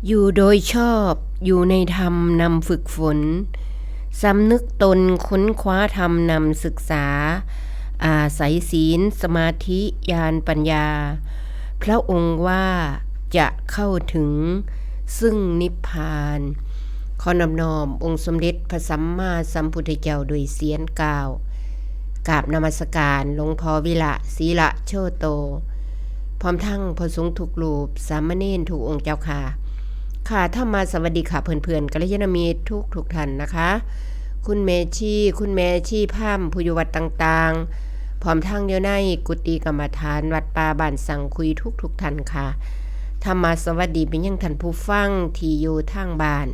อยู่โดยชอบอยู่ในธรรมนำฝึกฝนสำนึกตนค้นคว้าธรรมนำศึกษาอาศัยศีลสมาธิญาณปัญญาพระองค์ว่าจะเข้าถึงซึ่งนิพพานขอนอบน้อมองค์สมเด็จพระสัมมาสัมพุทธเจ้าโดยเสียงกล่าวกราบนมัสการหลวงพ่อวิระศรีละโชโตพร้อมทั้งพระสงฆ์ทุกรูปสามเณรทุกองค์เจ้าค่ะถ้ามาสวัสดีค่ะเพื่อนๆกัลยาณมิตรทุกท่านนะคะคุณแม่ชีพามผู้อยู่วัดต่างๆพร้อมทั้งอยู่ในกุฏิกรรมฐานวัดป่าบ้านสังคุยทุกท่านค่ะถ้ามาสวัสดีเป็นยังท่านผู้ฟังที่อยู่ทางบ้าน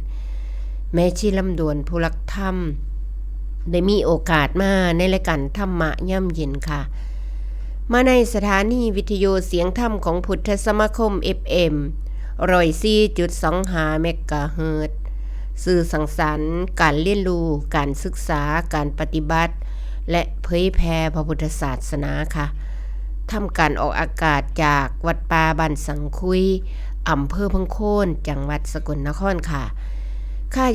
แม่ชีลำดวนผู้รักธรรมได้มีโอกาสมาในรายการธรรมะย่ำเย็นค่ะมาในสถานีวิทยุเสียงธรรมของพุทธสมาคม FM 104.25 เมกะเฮิรตซ์สื่อสังสรรค์การเรียนรู้การศึกษาการปฏิบัติและเผยแผ่พระพุทธศาสนาค่ะทำการออกอากาศจากวัดป่าบ้านสังคุยอำเภอพังโคนจังหวัดสกลนครค่ะ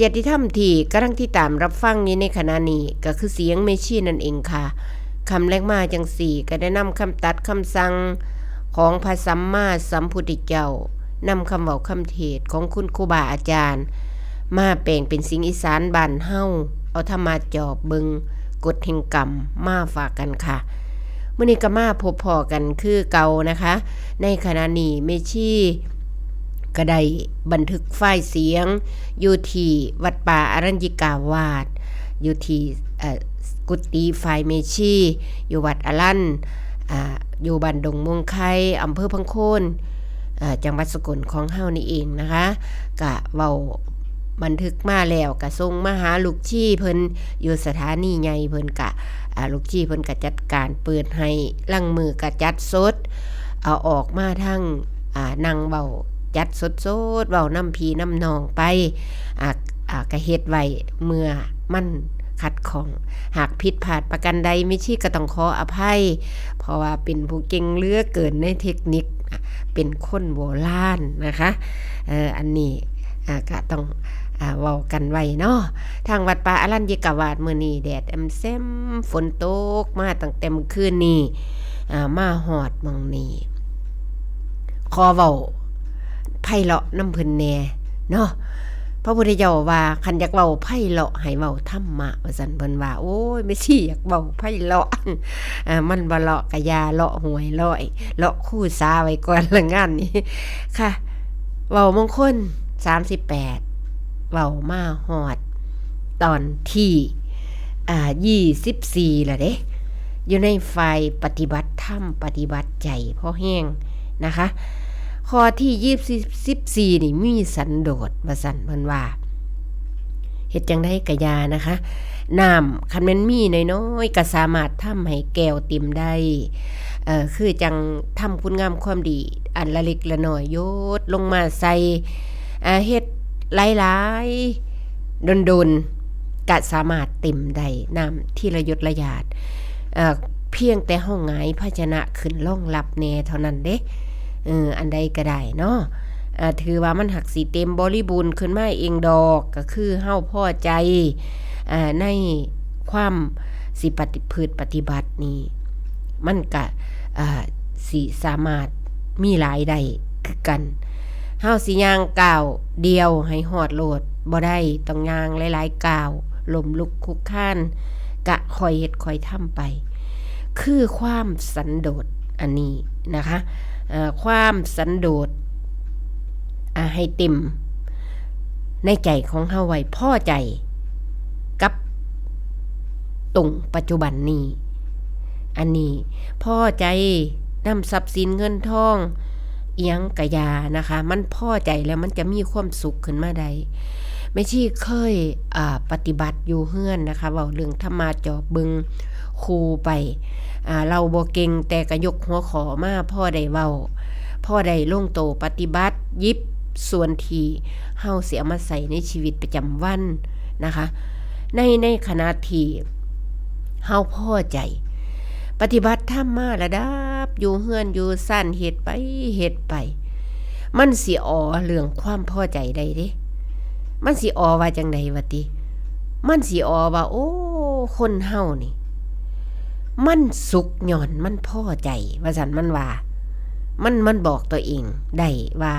ญาติธรรมที่กำลังที่ตามรับฟังนี้ในขณะนี้ก็คือเสียงเมชีนั่นเองค่ะคำแรกมาจังสี่ก็ได้นำคำตัดคำสั่งของพระสัมมาสัมพุทธเจ้านำคำเว้าคำเทศของคุณครูบาอาจารย์มาแปลงเป็นสิ่งอีสานบ้านเฮาเอาธรรมะจอบบึงกฎแห่งกรรมมาฝากกันค่ะมื้อนี้ก็มาพบพอกันคือเก่านะคะในขณะนี้เมชีก็ได้บันทึกไฟล์เสียงอยู่ที่วัดป่าอรัญญิกาวาสอยู่ที่กุฏิไฟล์เมชีอยู่วัดอรัญอยู่บ้านดงม่วงไข่อำเภอพังโคนจังหวัดสกลของเฮานี่เองนะคะกะเว้าบันทึกมาแล้วกะส่งมาหาลูกชี่เพิ่นอยู่สถานีใหญ่เพิ่นกะลูกชี่เพิ่นกะจัดการเปิดให้ลังมือกะจัดสดเอาออกมาทั้งนั่งเว้าจัดสดๆเว้าน้ำพี่น้ำนองไปกะเฮ็ดไว้เมื่อมันขัดของหากผิดพลาดประกันใดมิชี่ก็ต้องขออภัยเพราะว่าเป็นผู้เก่งเหลือเกินในเทคนิคเป็นคนโบราณนะคะอันนี้ก็ต้องเว้ากันไว้เนาะทางวัดป่าอรัญญิกาวาสมื้อนี้แดดแซมฝนตกมาตั้งแต่เมื่อคืนนี้มาฮอดหม้องนี้ขอเว้าไพเราะน้ำเพิ่นแน่เนาะพระพุทธเจ้าว่าคันอยากเว้าไพเราะให้เว้าธรรมะว่าซั่นเพิ่นว่าโอ้ยไม่สิอยากเว้าไพเราะมันบ่เลาะกะยาเลาะหวยเลาะคู่สาไว้ก่อนละงานนี้ค่ะเว้ามงคล38เว้ามาฮอดตอนที่24แล้วเด้อยู่ในฝ่ายปฏิบัติธรรมปฏิบัติใจพอแห้งนะคะข้อที่24นี่มีสันโดษว่าซั่นเพิ่นว่าเฮ็ดจังได๋กะยานะคะน้ำคันแม่นมีน้อยๆก็สามารถทำให้แก้วเต็มได้คือจังทำคุณงามความดีอันละเล็กละน้อยโยดลงมาใส่เฮ็ดหลายๆดนๆก็สามารถเต็มได้น้ำที่ระยดระยาดเพียงแต่เฮาหงายภาชนะขึ้นรองรับแน่เท่านั้นเด้อันใดก็ได้เนาะถือว่ามันหักสิเต็มบริบูรณ์ขึ้นมาเองดอกก็คือเฮาพอใจในความสิปฏิบัตินี้มันก็สิสามารถมีหลายได้คือกันเฮาสิย่างก้าวเดียวให้ฮอดโลดบ่ได้ต้องย่างหลายๆก้าวล้มลุกคลุกคลานกะค่อยเฮ็ดค่อยทำไปคือความสันโดษอันนี้นะคะความสันโดษให้เต็มในใจของเฮาไว้พอใจกับตรงปัจจุบันนี้อันนี้พอใจนำทรัพย์สินเงินทองเอียงกะยานะคะมันพอใจแล้วมันจะมีความสุขขึ้นมาได้ไม่ใช่เคยปฏิบัติอยู่เฮือนนะคะเว้าเรื่องธรรมะจอบบึงครูไปเราบ่เก่งแต่ก็ยกหัวขอมาพ่อได้เว้าพ่อได้ลงโตปฏิบัติยิบส่วนที่เฮาสิเอามาใส่ในชีวิตประจำวันนะคะในขณะที่เฮาพอใจปฏิบัติธรรมมาระดับอยู่เฮือนอยู่ซ่านเฮ็ดไป มันสิอ๋อเรื่องความพอใจได้เด้มันสิอ๋อว่าจังได๋วะติมันสิอ๋อว่าโอ้คนเฮานี่มันสุขย้อนมันพอใจว่าซั่นมันว่ามันบอกตัวเองได้ว่า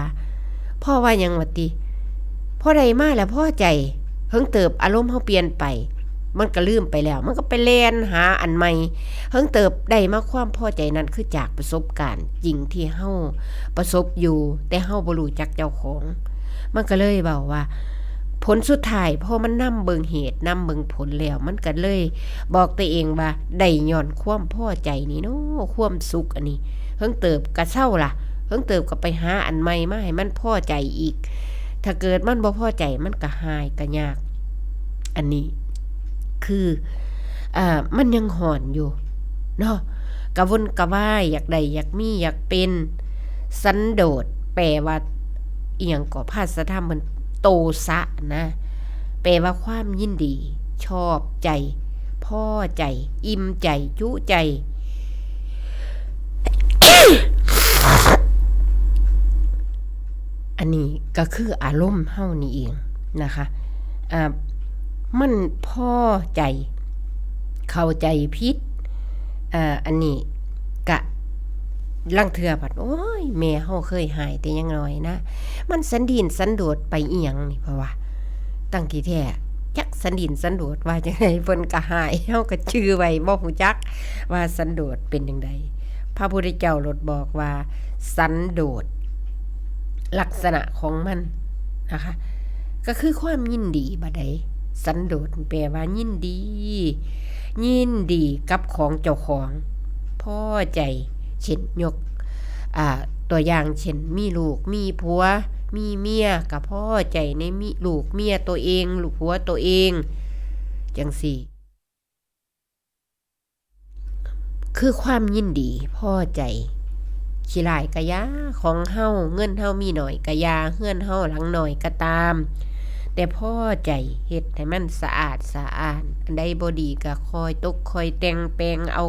พ่อว่าหยังวะติพอได้มาแล้วพอใจเฮิงเติบอารมณ์เฮาเปลี่ยนไปมันก็ลืมไปแล้วมันก็ไปแล่นหาอันใหม่เฮิงเติบได้มาความพอใจนั้นคือจากประสบการณ์จริงที่เฮาประสบอยู่แต่เฮาบ่รู้จักเจ้าของมันก็เลยเว้าว่าผลสุดท้ายพอมันนำเบิ่งเหตุนำเบิ่งผลแล้วมันก็เลยบอกตัวเองว่าได้ย้อนความพอใจนี่เนาะความสุขอันนี้เฮิงเติบก็เศร้าล่ะเฮิงเติบก็ไปหาอันใหม่มาให้มันพอใจอีกถ้าเกิดมันบ่พอใจมันก็หายก็ยากอันนี้คือมันยังห่อนอยู่เนาะกะวนกะวายอยากได้อยากมีอยากเป็นสันโดษแปลว่าอีหยังก็ภาษาธรรมมันโตสะนะแปลว่าความยินดีชอบใจพอใจอิ่มใจจุใจ อันนี้ก็คืออารมณ์เฮานี่เองนะคะมันพอใจเข้าใจผิดอันนี้กะลังเทื่อบัดโอ้ยแม่เฮาเคยหายแต่ยังน้อยนะมันสันดินสันโดษไปอีหยังนี่เพราะว่าตั้งที่แท้จักสันดินสันโดษว่าจังได๋เพิ่นก็หายเฮาก็ชื่อไว้บ่ฮู้จักว่าสันโดษเป็นจังไดพระพุทธเจ้าโลดบอกว่าสันโดษลักษณะของมันนะคะก็คือความยินดีบัดใดสันโดษแปลว่ายินดีกับของเจ้าของพอใจเช่นยกตัวอย่างเช่นมีลูกมีผัวมีเมียก็พอใจในมีลูกเมียตัวเองลูกผัวตัวเองจังซี่คือความยินดีพอใจขี้หลายกะยาของเฮาเงินเฮามีน้อยกะยาเฮือนเฮาหลังน้อยก็ตามแต่พอใจเฮ็ดให้มันสะอาดสะอ้านอันใดบ่ดีก็คอยตกคอยแต่งแปลงเอา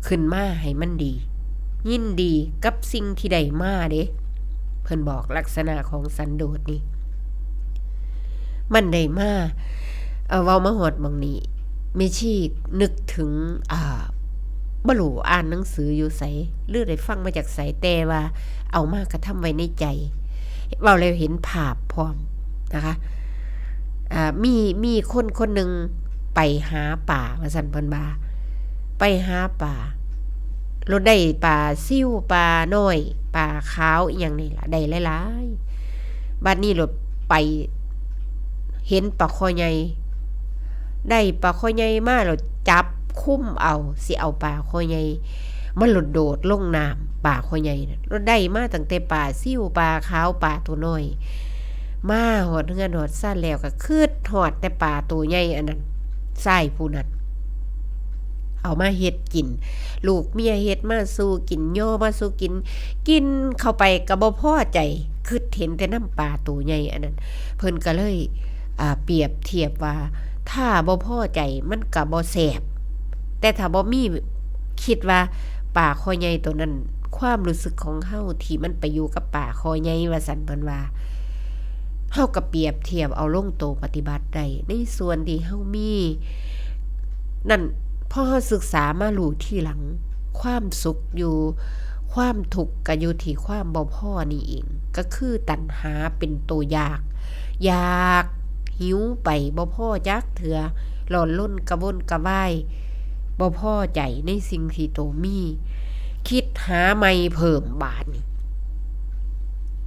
ขึ้นมาให้มันดียินดีกับสิ่งที่ได้มาเด้เพิ่นบอกลักษณะของสันโดษนี่มันได้มาเว้ามาฮอดหม้องนี้แม่ชีนึกถึงบ่รู้อ่านหนังสืออยู่ไสหรือได้ฟังมาจากไสแต่ว่าเอามากระทำไว้ในใจเว้าแล้วเห็นภาพพร้อมนะคะมีคนคนหนึ่งไปหาป่าว่าซั่นเพิ่นว่าไปหาป่ารถได้ปลาซิ่วปลาน้อยปลาขาวอีหยังนี่ล่ะได้หลายๆบัดนี้รถไปเห็นปลาคอใหญ่ได้ปลาคอใหญ่มาแล้วจับคุมเอาสิเอาปลาคอใหญ่มันโดดลงน้ำปลาคอใหญ่น่ะรถได้มาตั้งแต่ปลาซิ่วปลาขาวปลาตัวน้อยมาฮอดเฮือนฮอดซ่านแล้วก็คืดฮอดแต่ปลาตัวใหญ่อันนั้นชายผู้นั้นเอามาเฮ็ดกินลูกเมียเฮ็ดมาสู่กินย่อมาสู่กินเข้าไปก็บ่พอใจคิดเห็นแต่น้ำปลาตัวใหญ่อันนั้นเพิ่นก็เลยเปรียบเทียบว่าถ้าบ่พอใจมันก็บ่แซ่บแต่ถ้าบ่มีคิดว่าปลาคอใหญ่ตัวนั้นความรู้สึกของเฮาที่มันไปอยู่กับปลาคอใหญ่ว่าซั่นเพิ่นว่าเฮาก็เปรียบเทียบเอาลงโตปฏิบัติได้ในส่วนที่เฮามีนั่นพอเฮาศึกษามารู้ทีหลังความสุขอยู่ความทุกข์ก็อยู่ที่ความบ่พอนี่เองก็คือตัณหาเป็นตัวอยากหิวไปบ่พอจักเทื่อร้อนรนกระวนกระวายบ่พอใจในสิ่งที่โตมีคิดหาใหม่เพิ่มบาดนี่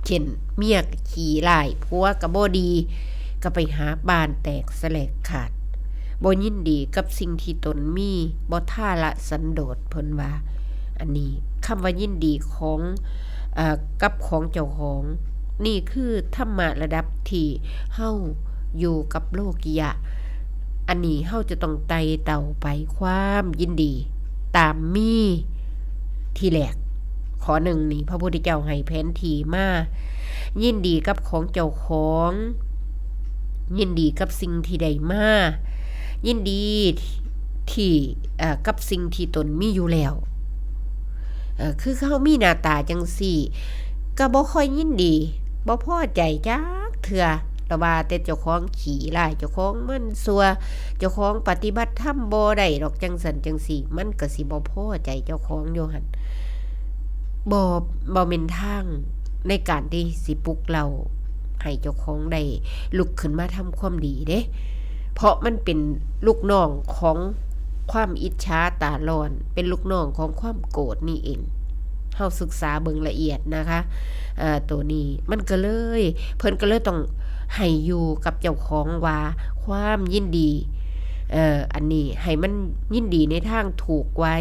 เช่นเมียขี้ร้ายผัวก็บ่ดีก็ไปหาบ้านแตกแสลกขาดบ่ยินดีกับสิ่งที่ตนมีบ่ท่าละสันโดษเพิ่นว่าอันนี้คำว่ายินดีของกับของเจ้าของนี่คือธรรมะระดับที่เฮาอยู่กับโลกิยะอันนี้เฮาจะต้องไต่เต่าไปความยินดีตามมีที่แรกขอหนึ่งนี่พระพุทธเจ้าให้แผนที่มายินดีกับของเจ้าของยินดีกับสิ่งที่ได้มายินดีที่กับสิ่งที่ตนมีอยู่แล้วคือเขามีหน้าตาจังซี่ ก็บ่ค่อยยินดีบ่พอใจจักเทื่อแต่ว่าแต่เจ้าของขี้ร้ายเจ้าของมันซัวเจ้าของปฏิบัติธรรมบ่ได้ดอกจังซั่นจังซี่มันก็สิบ่พอใจเจ้าของอยู่หั่นบ่บ่แม่นทางในการที่สิปลุกเราให้เจ้าของได้ลุกขึ้นมาทำความดีเด้เพราะมันเป็นลูกน้องของความอิจฉาตาร้อนเป็นลูกน้องของความโกรธนี่เองเฮาศึกษาเบิ่งละเอียดนะคะตัวนี้มันก็เลยเพิ่นก็เลยต้องให้อยู่กับเจ้าของว่าความยินดีอันนี้ให้มันยินดีในทางถูกไว้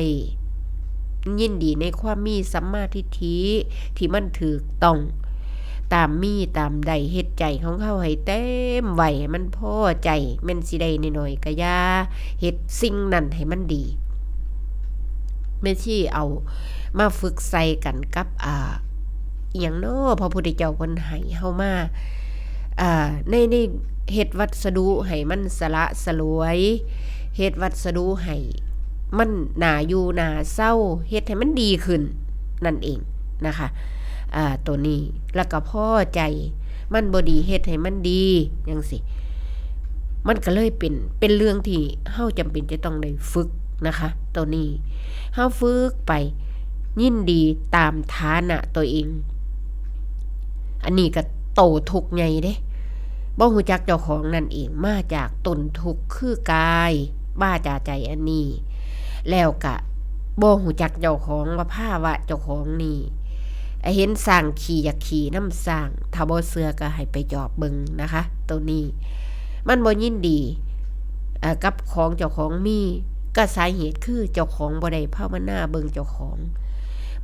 ยินดีในความมีสัมมาทิฏฐิที่มันถูกต้องตามมีตามใดเฮ็ดใจของเฮาให้เต็มไว้ให้มันพอใจแม่นสิได้น้อยๆก็อย่าเฮ็ดสิ่งนั้นให้มันดีแม่ชีเอามาฝึกใส่กันกับอิหยังน้อพระพุทธเจ้าเพิ่นให้เฮามาในเฮ็ดวัสดุให้มันสละสลวยเฮ็ดวัสดุให้มันน่าอยู่น่าเศร้าเฮ็ดให้มันดีขึ้นนั่นเองนะคะตัวนี้แล้วก็พอใจมันบ่ดีเฮ็ดให้มันดีจังซี่มันก็เลยเป็นเรื่องที่เฮาจำเป็นจะต้องได้ฝึกนะคะตัวนี้เฮาฝึกไปยินดีตามฐานะตัวเองอันนี้ก็โตทุกข์ใหญ่เด้บ่ฮู้จักเจ้าของนั่นเองมาจากต้นทุกข์คือกายบ้าจาใจอันนี้แล้วก็บ่ฮู้จักเจ้าของว่าภาวะเจ้าของนี่เห็นสร้างขี่อยากขี่น้ำสร้างถ้าบ่เชื่อก็ให้ไปจอบเบิ่งนะคะตัวนี้มันบ่ยินดีกับของเจ้าของมีก็สาเหตุคือเจ้าของบ่ได้ภาวนาเบิ่งเจ้าของ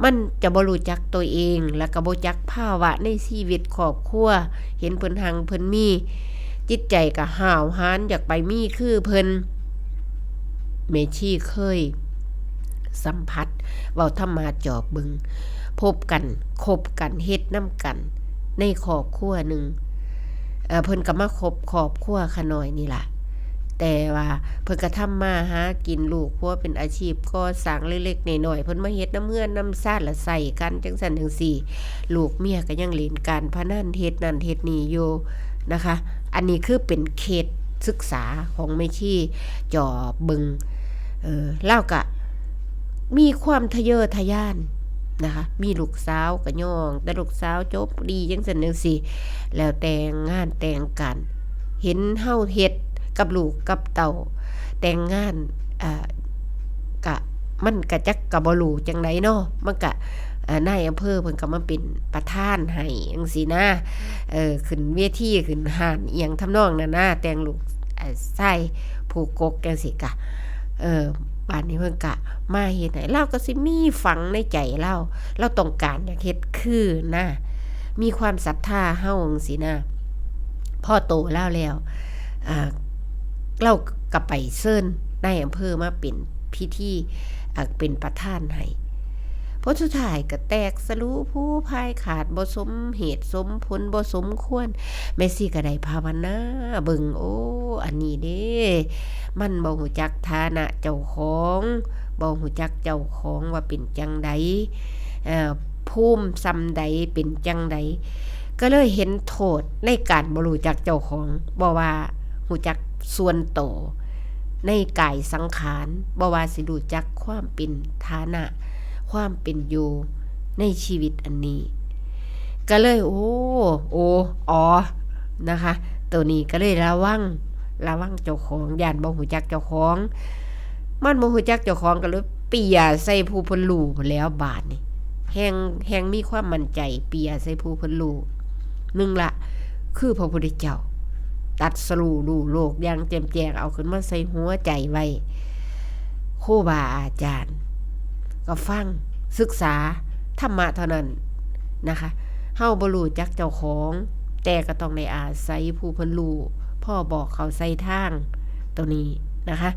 มันจะบ่รู้จักตัวเองแล้วก็บ่จักภาวะในชีวิตครอบครัวเห็นเพิ่นหังเพิ่นมีจิตใจก็ห้าวหาญอยากไปมีคือเพิ่นแม่ชีเคยสัมผัสเว้าธรรมาจอบเบิ่งพบกันคบกันเฮ็ดนำกันในครอบครัวนึงเพิ่นก็มาคบครอบครัวขะน้อยนี่ล่ะแต่ว่าเพิ่นก็ทำมาหากินลูกเพราะว่าเป็นอาชีพก่อสร้างเล็กๆน้อยๆเพิ่นมาเฮ็ดน้ำเฮือนน้ำซ่านแล้วใส่กันจังซั่นจังซี่ลูกเมียก็ยังเล่นการพนันเฮ็ดนั่นเฮ็ดนี่อยู่นะคะอันนี้คือเป็นเคสศึกษาของแม่ชีจ่อเบิงแล้วก็มีความทะเยอทะยานนะคะมีลูกสาวก็ย่องแต่ลูกสาวจบดีจังซั่นจังซี่แล้วแต่งงานแต่งกันเห็นเฮาเฮ็ดกับลูกกับเต่าแต่งงานกะมันก็จักก็บ่รู้จังไดเนาะมันก็นายอำเภอเพิ่นก็มาเป็นประธานให้จังซี่นะขึ้นเวทีขึ้นห้านอีหยังทำนองนั้นนะแต่งลูกชายผูกกกจังซี่กะบ้านนี้เพิ่นก็มาเฮ็ดให้เราก็สิมีฝังในใจเราต้องการอยากเฮ็ดคือนะมีความศรัทธาเฮาจังซี่นะพอโตแล้วเราก็ไปเชิญนายอำเภอมาเป็นพิธีเป็นประธานให้เพราะสุดท้ายก็แตกสรุผู้พายขาดบ่สมเหตุสมผลบ่สมควรแม่ซี่ก็ได้ภาวนาเบิ่งโอ้อันนี้เด้มันบ่ฮู้จักฐานะเจ้าของบ่ฮู้จักเจ้าของว่าเป็นจังไดภูมิซำใดเป็นจังไดก็เลยเห็นโทษในการบ่รู้จักเจ้าของบ่ว่ารู้จักส่วนโตในกายสังขารบ่ว่าสิรู้จักความเป็นฐานะความเป็นอยู่ในชีวิตอันนี้ก็เลยนะคะตัวนี้ก็เลยระวังเจ้าของย่านบ่ฮู้จักเจ้าของมันบ่ฮู้จักเจ้าของก็เลยเปียใส่ผู้เพิ่นรู้พุ่นแล้วบาดนี้แฮงมีความมั่นใจเปียใส่ผู้เพิ่นรู้นึงละคือพระพุทธเจ้าตัดสรู้โลกอย่างแจ่มแจ้งเอาขึ้นมาใส่หัวใจไว้ครูบาอาจารย์ก็ฟังศึกษาธรรมะเท่านั้นนะคะเฮาบ่รู้จักเจ้าของแต่ก็ต้องได้อาศัยผู้เพิ่นรู้พ่อบอกเขาใส่ทางตัวนี้นะคะ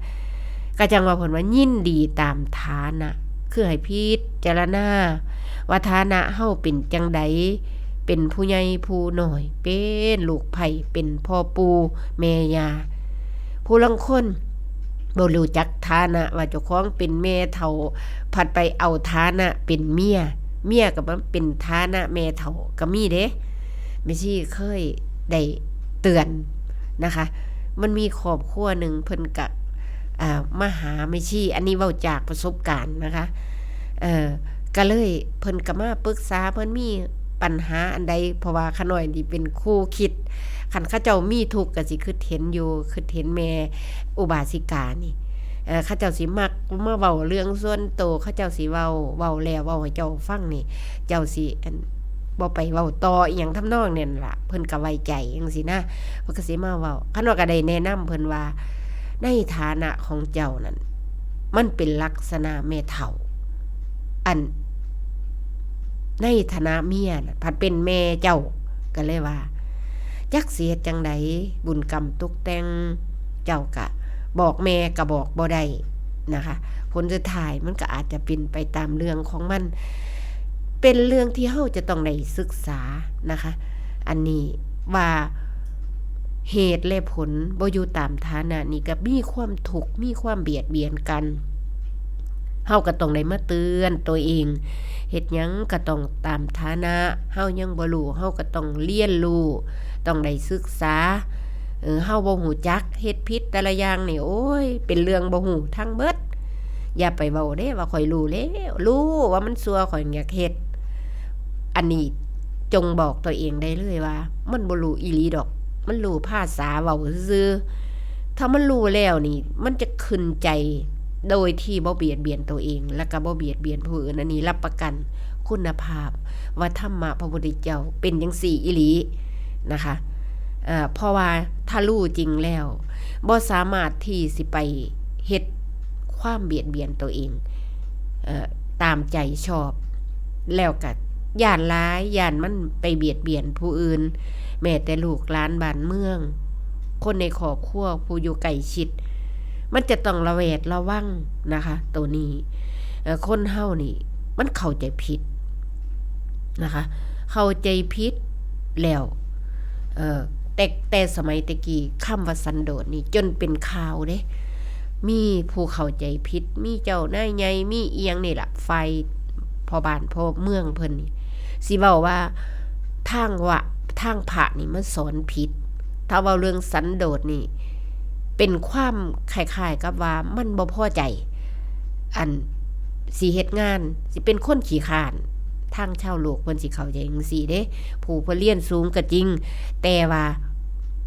ก็จังว่าเพิ่นว่ายินดีตามฐานะคือให้พิจารณาว่าฐานะเฮาเป็นจังไดเป็นผู้ใหญ่ผู้น้อยเป็นลูกไผ่เป็นพ่อปู่แม่ย่าผู้ลางคนบ่รู้จักฐานะว่าเจ้าของเป็นแม่เฒ่าผัดไปเอาฐานะเป็นเมีย เมียก็มันเป็นฐานะแม่เฒ่าก็มีเด้แม่ชีเคยได้เตือนนะคะ มันมีครอบครัวหนึ่งเพิ่นก็มาหาแม่ชีอันนี้เว้าจากประสบการณ์นะคะก็เลยเพิ่นก็มาปรึกษาเพิ่นมีปัญหาอันใดเพราะว่าขาน้อยนี่เป็นคู่คิดคันเขาเจ้ามีทุกข์ก็สิคิดเห็นอยู่คิดเห็นแม่อุบาสิกานี่เขาเจ้าสิมักมาเว้าเรื่องส่วนตัวเขาเจ้าสิเว้าแล้วเว้าให้เจ้าฟังนี่เจ้าสิบ่ไปเว้าต่ออีหยังทำนองเนี่ยล่ะเพิ่นก็ไว้ใจจังซี่นะเพิ่นก็สิมาเว้าคันว่าก็ได้แนะนำเพิ่นว่าในฐานะของเจ้านั้นมันเป็นลักษณะแม่เฒ่าอันในฐานะเมียน่ะผัดเป็นแม่เจ้าก็เลยว่าจักเสียจังใดบุญกรรมตกแต่งเจ้าก็บอกแม่ก็บอกบ่ได้นะคะผลสุดท้ายมันก็อาจจะเป็นไปตามเรื่องของมันเป็นเรื่องที่เฮาจะต้องได้ศึกษานะคะอันนี้ว่าเหตุและผลบ่อยู่ตามฐานะนี่ก็มีความทุกข์มีความเบียดเบียนกันเฮาก็ต้องได้มาเตือนตัวเองเฮ็ดหยังก็ต้องตามฐานะเฮายังบ่รู้เฮาก็ต้องเรียนรู้ต้องได้ศึกษาเฮาบ่ฮู้จักเฮ็ดผิดแต่ละอย่างนี่โอ้ยเป็นเรื่องบ่ฮู้ทั้งเบิดอย่าไปเว้าเด้ว่าข่อยรู้แล้วรู้ว่ามันซั่วข่อยอยากเฮ็ดอันนี้จงบอกตัวเองได้เลยว่ามันบ่รู้อีหลีดอกมันรู้ภาษาเว้าซื่อถ้ามันรู้แล้วนี่มันจะขึ้นใจโดยที่บ่เบียดเบียนตัวเองและก็บ่เบียดเบียนผู้อื่นอันนี้รับประกันคุณภาพว่าธรรมะพระพุทธเจ้าเป็นจังซี่อีหลีนะคะเพราะว่าถ้ารู้จริงแล้วบ่สามารถที่สิไปเฮ็ดความเบียดเบียนตัวเองตามใจชอบแล้วก็ย่านร้ายย่านมันไปเบียดเบียนผู้อื่นแม้แต่ลูกหลานบ้านเมืองคนในครอบครัวผู้อยู่ใกล้ชิดมันจะต้องระแวดระวังนะคะตัวนี้คนเฮานี่มันเข้าใจผิดนะคะเข้าใจผิดแล้วแต่สมัยตะกี้คำว่าสันโดษนี่จนเป็นข่าวเด้มีผู้เข้าใจผิดมีเจ้านายใหญ่มีเอียงนี่ล่ะไฟพ่อบ้านพ่อเมืองเพิ่นนี่สิเว้าว่าทางพระนี่มันสอนผิดถ้าเว้าเรื่องสันโดษนี่เป็นความคล้ายๆกับว่ามันบ่พอใจอันสิเฮ็ดงานสิเป็นคนขี้คร้านทางชาวโลกเพิ่นสิเข้าใจจังซี่เด้ผู้เพิ่นเรียนสูงก็จริงแต่ว่า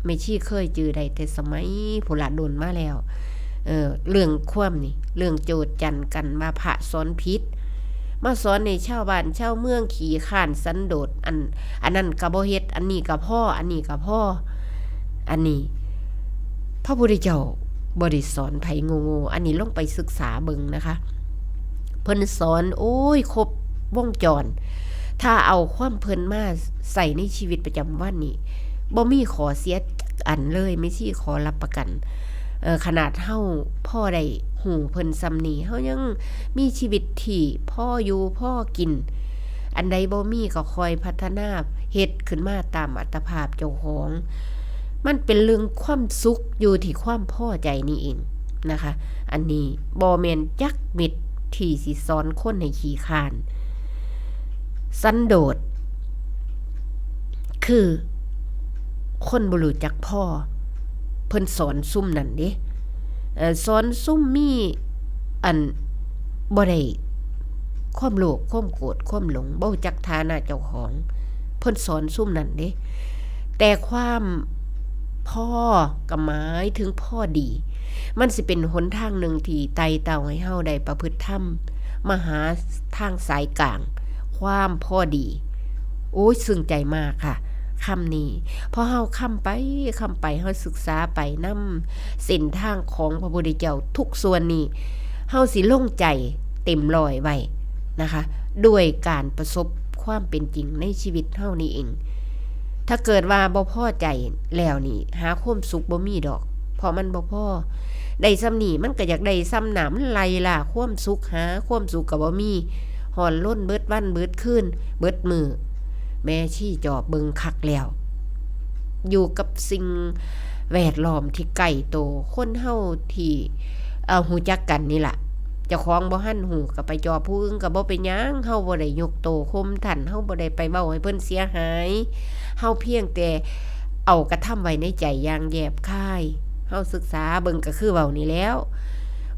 ไม่ชี้เคยจือได้แต่สมัยผู้ละดนมาแล้วเรื่องความนี่เรื่องโจทย์จันกันว่าพระสอนผิดมาสอนในชาวบ้านชาวเมืองขี้คร้านสันโดษอันนั้นก็บ่เฮ็ดอันนี้ก็พ่ออันนี้ก็พ่ออันนี้พระพุทธเจ้าบ่ได้สอนไผโง่ๆอันนี้ลองไปศึกษาเบิ่งนะคะเพิ่นสอนโอ้ยครบวงจรถ้าเอาความเพิ่นมาใส่ในชีวิตประจำวันนี่บ่มีขอเสียอันเลยไม่สิขอรับประกันขนาดเฮาพ่อได้หูเพิ่นซำนี้เฮายังมีชีวิตที่พ่ออยู่พ่อกินอันใดบ่มีก็คอยพัฒนาเฮ็ดขึ้นมาตามอัตภาพเจ้าของมันเป็นเรื่องความสุขอยู่ที่ความพอใจนี่เองนะคะอันนี้บ่แม่นจักมิดที่สิสอนคนให้ขี้คร้านสันโดษคือคนบ่รู้จักพ่อเพิ่นสอนซุ่มนั่นเด้สอนซุ่มมีอันบ่ได้ความโลภความโกรธความหลงบ่รู้จักฐานะเจ้าของเพิ่นสอนซุ่มนั่นเด้แต่ความพ่อก็หมายถึงพ่อดีมันสิเป็นหนทางหนึ่งที่ไต่เต้าให้เฮาได้ประพฤติธรรมมาหาทางสายกลางความพ่อดีโอ้ยซึ้งใจมากค่ะคำนี้พอเฮาค้ำไปเฮาศึกษาไปนำเส้นทางของพระพุทธเจ้าทุกส่วนนี้เฮาสิลงใจเต็มร้อยไว้นะคะด้วยการประสบความเป็นจริงในชีวิตเฮานี่เองถ้าเกิดว่าบ่พอใจแล้วนี่หาความสุขบ่มีดอกเพราะมันบ่พอได้ซ้ำนี่มันก็อยากได้ซ้ำหนามันไล่ล่ะความสุขหาความสุขก็บ่มีหอนล้นเบิดวันเบิดคืนเบิดมือแม่ชี้จอบเบิงคักแล้วอยู่กับสิ่งแวดล้อมที่ใกล้โตคนเฮาที่ฮู้จักกันนี่ล่ะ เจ้าของบ่ทันหูก็ไปจอผู้อื่นก็บ่เป็นหยังเฮาบ่ได้ยกโตข่มท่านเฮาบ่ได้ไปเว้าให้เพิ่นเสียหายเฮาเพียงแต่เอากระทำไว้ในใจอย่างแยบคายเฮาศึกษาเบิ่งก็คือเว้านี่แล้ว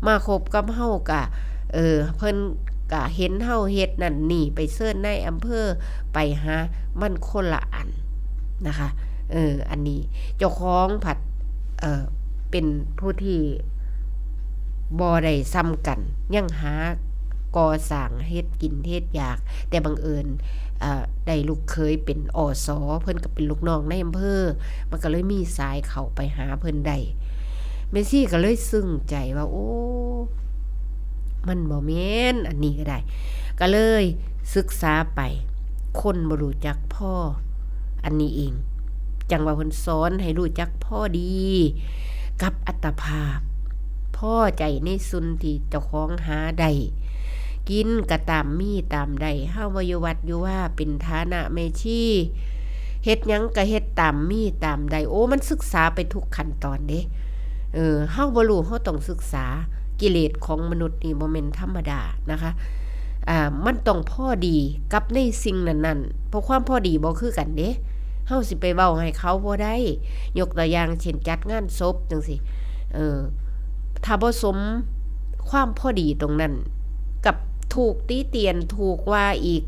มาคบกับเฮาก็เพิ่นก็เห็นเฮาเฮ็ดนั่นนี่ไปเซิ้นในอำเภอไปหามันคนละอันนะคะอันนี้เจ้าของผัดเป็นผู้ที่บ่ได้ซ้ำกันยังหาก่อสร้างเฮ็ดกินเฮ็ดอยากแต่บังเอิญได้ลูกเคยเป็นอสเพิ่นก็เป็นลูกน้องในอำเภอมันก็เลยมีสายเข้าไปหาเพิ่นได้เมซี่ก็เลยซึ้งใจว่าโอ้มันบ่แม่นอันนี้ก็ได้ก็เลยศึกษาไปคนบ่รู้จักพ่ออันนี้เองจังว่าเพิ่นสอนให้รู้จักพ่อดีกับอัตภาพพ่อใจในสุนที่เจ้าของหาได้กินก็ตามมีตามได้เฮาบ่อยู่วัดอยู่ว่าเป็นฐานะแม่ชีเฮ็ดหยังก็เฮ็ดตามมีตามได้โอ้มันศึกษาไปทุกขั้นตอนเด้เฮาบ่รู้เฮาต้องศึกษากิเลสของมนุษย์นี่บ่แม่นธรรมดานะคะมันต้องพอดีกับในสิ่งนั้นๆเพราะความพอดีบ่คือกันเด้เฮาสิไปเว้าให้เขาบ่ได้ยกตัวอย่างเช่นจัดงานศพจังซี่ถ้าบ่สมความพอดีตรงนั้นกับถูกตีเตียนถูกว่าอีก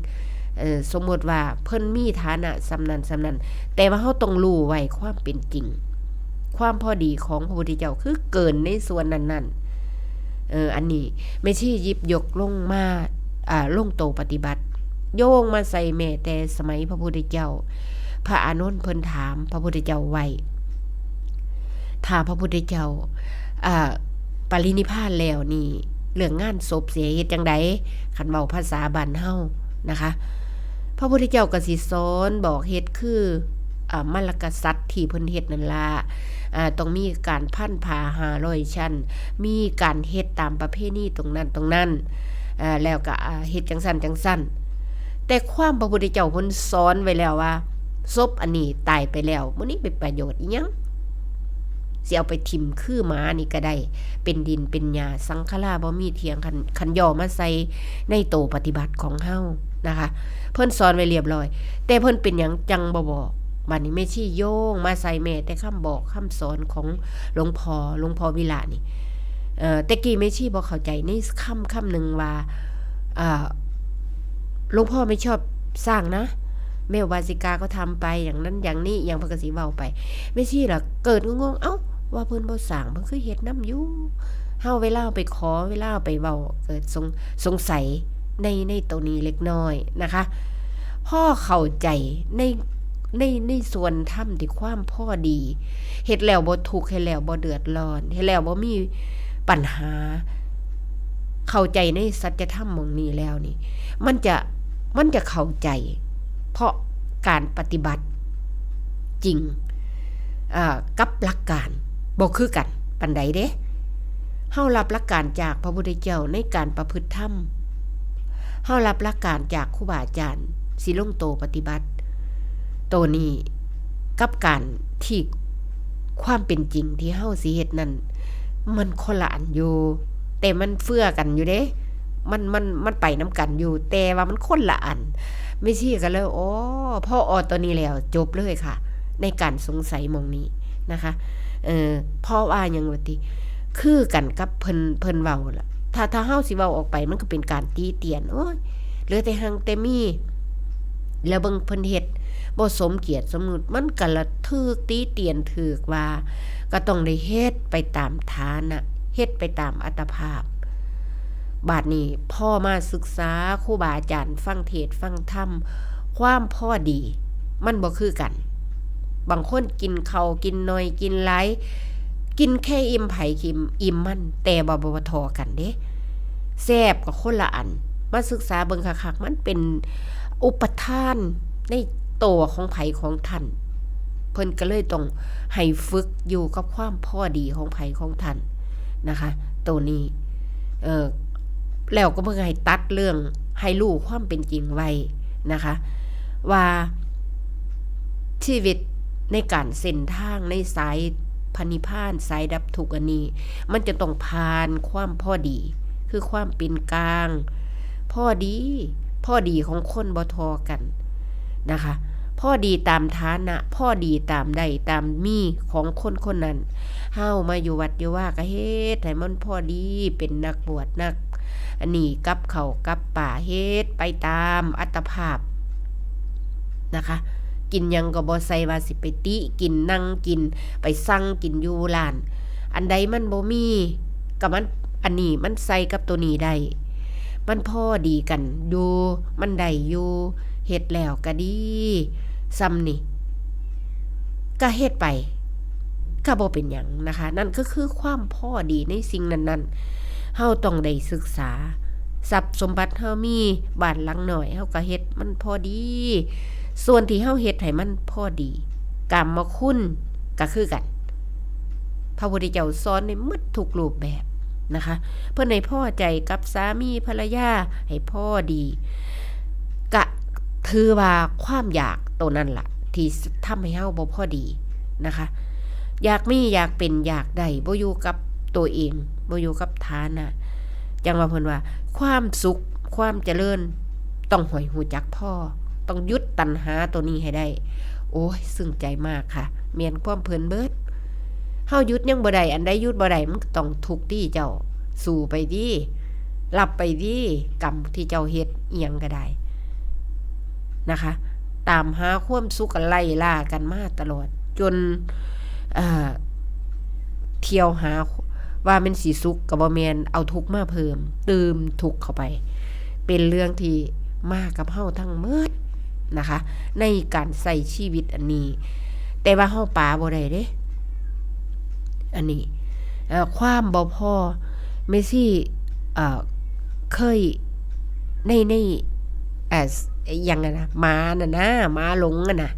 สมมติว่าเพิ่นมีฐานะสำนั้นแต่ว่าเฮาต้องรู้ไว้ความเป็นจริงความพอดีของพระพุทธเจ้าคือเกินในส่วนนั้นอันนี้ไม่ใช่ยิบยกลงมาลงโตปฏิบัติโยงมาใส่แม่แต่สมัยพระพุทธเจ้าพระอานนท์เพิ่นถามพระพุทธเจ้าไว้ถ้าพระพุทธเจ้าปรินิพพานแล้วนี่เรื่องงานศพเสียเฮ็ดจังได๋คันเว้าภาษาบ้านเฮานะคะพระพุทธเจ้าก็สิสอนบอกเฮ็ดคือมรรคสัตว์ที่เพิ่นเฮ็ดนั่นล่ะต้องมีการพันผ้า500ชั้นมีการเฮ็ดตามประเพณีตรงนั้นแล้วก็เฮ็ดจังซั่นแต่ความพระพุทธเจ้าเพิ่นสอนไว้แล้วว่าศพอันนี้ตายไปแล้วมื้อนี้เป็นประโยชน์อีหยังสิเอาไปทิ่มคือหมานี่ก็ได้เป็นดินเป็นหญ้าสังขารบ่มีเถียงคันย่อมาใส่ในโตปฏิบัติของเฮานะคะเพิ่นสอนไว้เรียบร้อยแต่เพิ่นเป็นหยังจังบ่บอกบัดนี้แม่ชีโยงมาใส่แม่แต่คำบอกคำสอนของหลวงพ่อวิระนี่แต่กี้แม่ชีบ่เข้าใจในคำนึงว่าหลวงพ่อไม่ชอบสร้างนะแม่วาสิกาก็ทำไปอย่างนั้นอย่างนี้อย่างเพิ่นก็สิเว้าไปแม่ชีล่ะเกิดงงๆเอ้าว่าเพิ่นบ่สร้างเพิ่นคือเฮ็ดนำอยู่เฮาเวลาไปขอเวลาไปเว้าเกิดสงสัยในตัวนี้เล็กน้อยนะคะพ่อเข้าใจในส่วนธรรมที่ความพอดีเฮ็ดแล้วบ่ทุกข์เฮ็ดแล้วบ่เดือดร้อนเฮ็ดแล้วบ่มีปัญหาเข้าใจในสัจธรรมหม้องนี้แล้วนี่มันจะเข้าใจเพราะการปฏิบัติจริงกับหลักการบ่คือกันปานใดเด้เฮารับหลักการจากพระพุทธเจ้าในการประพฤติธรรมเฮารับหลักการจากครูบาอาจารย์สิลงโตปฏิบัติตัวนี้กับการที่ความเป็นจริงที่เฮาสิเฮ็ดนั้นมันคนละอันอยู่แต่มันเฟื้อกันอยู่เด้มันไปนํกันอยู่แต่ว่ามันคนละอันไม่ใช่กันเลยพ่อตัวนี้แล้วจบเลยค่ะในการสงสัยหม่องนี้นะคะเพราะว่าหยังว่าติคือกันกับเพิ่นเว้าล่ะถ้าเฮาสิเว้าออกไปมันก็เป็นการตีเตียนโอ้ยเหลือแต่หังแต่มีแล้วเบิ่งเพิ่นเฮ็ดบ่สมเกียรติสมมุติมันก็ละถูกตีเตียนถูกว่าก็ต้องได้เฮ็ดไปตามฐานะเฮ็ดไปตามอัตภาพบาดนี้พ่อมาศึกษาครูบาอาจารย์ฟังเทศน์ฟังธรรมความพอดีมันบ่คือกันบางคนกินข้าวกินน้อยกินหลายกินแค่อิ่มไผอิ่มมันแต่บ่ทอกันเด้แซ่บก็คนละอันมาศึกษาเบิ่งคักๆมันเป็นอุปทานในตัวของไผของท่านเพิ่นก็เลยต้องให้ฝึกอยู่กับความพอดีของไผของท่านนะคะตัวนี้แล้วก็เพิ่งให้ตัดเรื่องให้รู้ความเป็นจริงไว้นะคะว่าชีวิตในการเส้นทางในสายพระนิพพานสายดับทุกข์อันนี้มันจะต้องผ่านความพอดี คือความเป็นกลางพ่อดีของคนบ่ทอกันนะคะพ่อดีตามฐานะพ่อดีตามได้ตามมีของคนคนนั้นเฮามาอยู่วัดอยู่ว่าก็เฮ็ดให้มันพ่อดีเป็นนักบวชนักอันนี้กับเขากับป่าเฮ็ดไปตามอัตภาพนะคะกินยังก็บ่ใส่ว่าสิไปติกินนั่งกินไปสั่งกินอยู่ร้านอันใดมันบ่มีก็มันอันนี้มันใส่กับตัวนี้ได้มันพอดีกันอยู่มันได้อยู่เฮ็ดแล้วก็ดีซ้ำนี่ก็เฮ็ดไปก็บ่เป็นหยังนะคะนั่นก็คือความพอดีในสิ่งนั้นๆเฮาต้องได้ศึกษาทรัพย์สมบัติเฮามีบ้านหลังน้อยเฮาก็เฮ็ดมันพอดีส่วนที่เฮาเฮ็ดให้มันพอดีกรรมคุณก็คือกันพระพุทธเจ้าสอนในหมดทุกรูปแบบนะคะเพื่อให้พ่อใจกับสามีภรรยาให้พ่อดีก็ถือว่าความอยากตัวนั้นล่ะที่ทำให้เฮาบ่พอดีนะคะอยากมีอยากเป็นอยากได้บ่อยู่กับตัวเองบ่อยู่กับฐานะจังว่าเพิ่นว่าความสุขความเจริญต้องหอยหูจักพ่อต้องยุดตัณหาตัวนี้ให้ได้โอ้ยซึ้งใจมากค่ะเมียนความเพิ่นเบิดเฮายุดยังบ่ได้อันใดยุดบ่ได้มันต้องทุกข์ที่เจ้าสู้ไปดิรับไปดิกรรมที่เจ้าเฮ็ดอีหยังก็ได้นะคะตามหาความสุขกันไล่ล่ากันมาตลอดจนเที่ยวหาว่ามันสิสุขก็บ่แม่นเอาทุกข์มาเพิ่มเติมทุกข์เข้าไปเป็นเรื่องที่มากับเฮาทั้งหมดนะคะในการใช้ชีวิตอันนี้แต่ว่าเฮาปาบ่ได้เด้อันนี้ความบ่พอเมซี่เคยในอย่างนะหมาน่ะนะหมาหลงน่ะ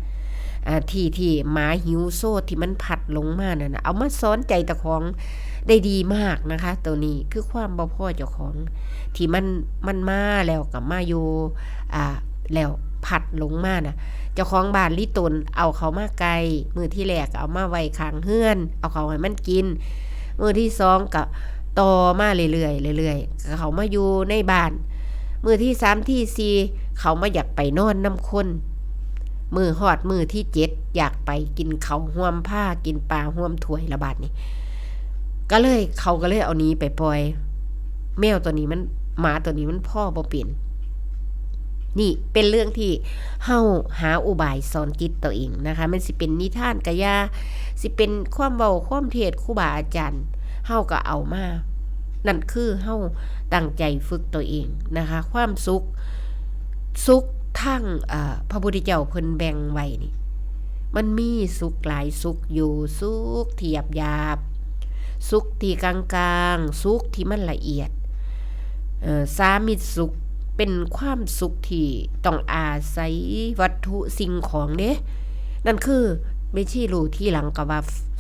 ที่หมาหิวโซ่ที่มันผัดลงมาน่ะเอามาสอนใจตะของได้ดีมากนะคะตัวนี้คือความบ่พอเจ้าของที่มันมาแล้วกับมาอยู่แล้วผัดลงมาน่ะเจ้าของบ้านลิตนเอาเขามาไกลมื้อที่แรกเอามาไว้ข้างเฮือนเอาเขาให้มันกินมื้อที่2ก็ต่อมาเรื่อยๆเขามาอยู่ในบ้านมื้อที่3ที่4เขามาอยากไปนอนน้ำคนมื้อฮอดมื้อที่7อยากไปกินข้าวร่วมผ้ากินปลาร่วมถ้วยละบาดนี้เขาก็เลยเอานี้ไปปล่อยแมวตัวนี้มันหมาตัวนี้มันพ่อบ่เป็นนี่เป็นเรื่องที่เฮาหาอุบายสอนจิตตัวเองนะคะมันสิเป็นนิทานกะยาสิเป็นความเว้าความเทศน์ครูบาอาจารย์เฮาก็เอามานั่นคือเฮาตั้งใจฝึกตัวเองนะคะความสุขทั้งพระพุทธเจ้าเพิ่นแบ่งไว้นี่มันมีสุขหลายสุขอยู่สุขที่หยาบสุขที่กลางๆสุขที่มันละเอียดสามิตรสุขเป็นความสุขที่ต้องอาศัยวัตถุสิ่งของเด้นั่นคือไม่ใช่รู้ที่หลังก็ว่า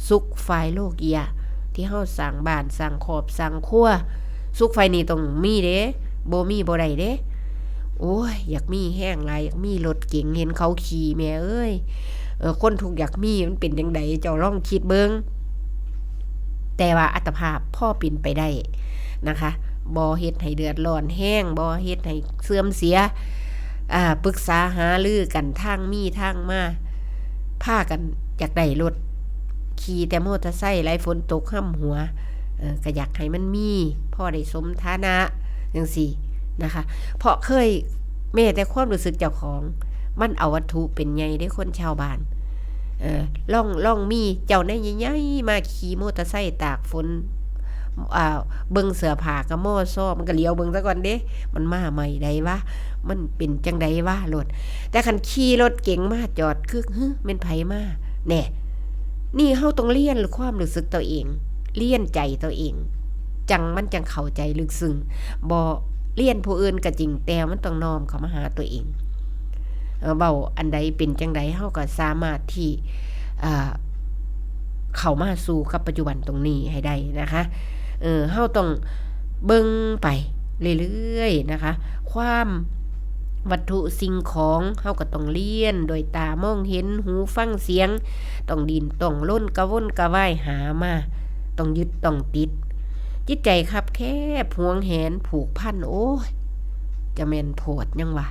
สุขฝ่ายโลกียะที่เฮาสร้างบ้านสร้างครอบสร้างครัวสุขฝ่ายนี้ต้องมีเด้บ่มีบ่ได้เด้โอ้ยอยากมีแห้งหลายอยากมีรถเก๋งเห็นเขาขี่แม่เอ้ยคนทุกอยากมีมันเป็นจังไดเจ้าลองคิดเบิ่งแต่ว่าอัตภาพพ่อเป็นไปได้นะคะบ่เฮ็ดให้เดือดร้อนแห้งบ่เฮ็ดให้เสื่อมเสียปรึกษาหารือกันทางมีทางมาพากันอยากได้รถขี่แต่มอเตอร์ไซค์ไหลฝนตกห้ำหัวก็อยากให้มันมีพ่อได้สมฐานะจังซี่นะคะเพราะเคยแม้แต่ความรู้สึกเจ้าของมันเอาวัตถุเป็นใหญ่ได้คนชาวบ้านล่องมีเจ้าในใหญ่ๆมาขี่มอเตอร์ไซค์ตากฝนเบิ่งเสื้อผ้าก็ม้อซ้อมันก็เลี้ยวเบิ่งซะก่อนเด้มันมาใหม่ใดวะมันเป็นจังไดวะรถแต่คันขี่รถเก๋งมาจอดคือแม่นไผมาแน่นี่เฮาต้องเรียนความรู้สึกตัวเองเรียนใจตัวเองมันจังเข้าใจลึกซึ้งบ่เรียนผู้อื่นก็จริงแต่มันต้องน้อมเข้ามาหาตัวเองเว้าอันใดเป็นจังไดเฮาก็สามารถที่เข้ามาสู่กับปัจจุบันตรงนี้ให้ได้นะคะเฮาต้องเบิ่งไปเรื่อยๆนะคะความวัตถุสิ่งของเฮาก็ต้องเรียนโดยตามองเห็นหูฟังเสียงต้องดินต้องล้นกระวนกระว่ายหามาต้องยึดต้องติด จิตใจคับแคบหวงแหนผูกพันโอ้ยจะแม่นโพดยังวะ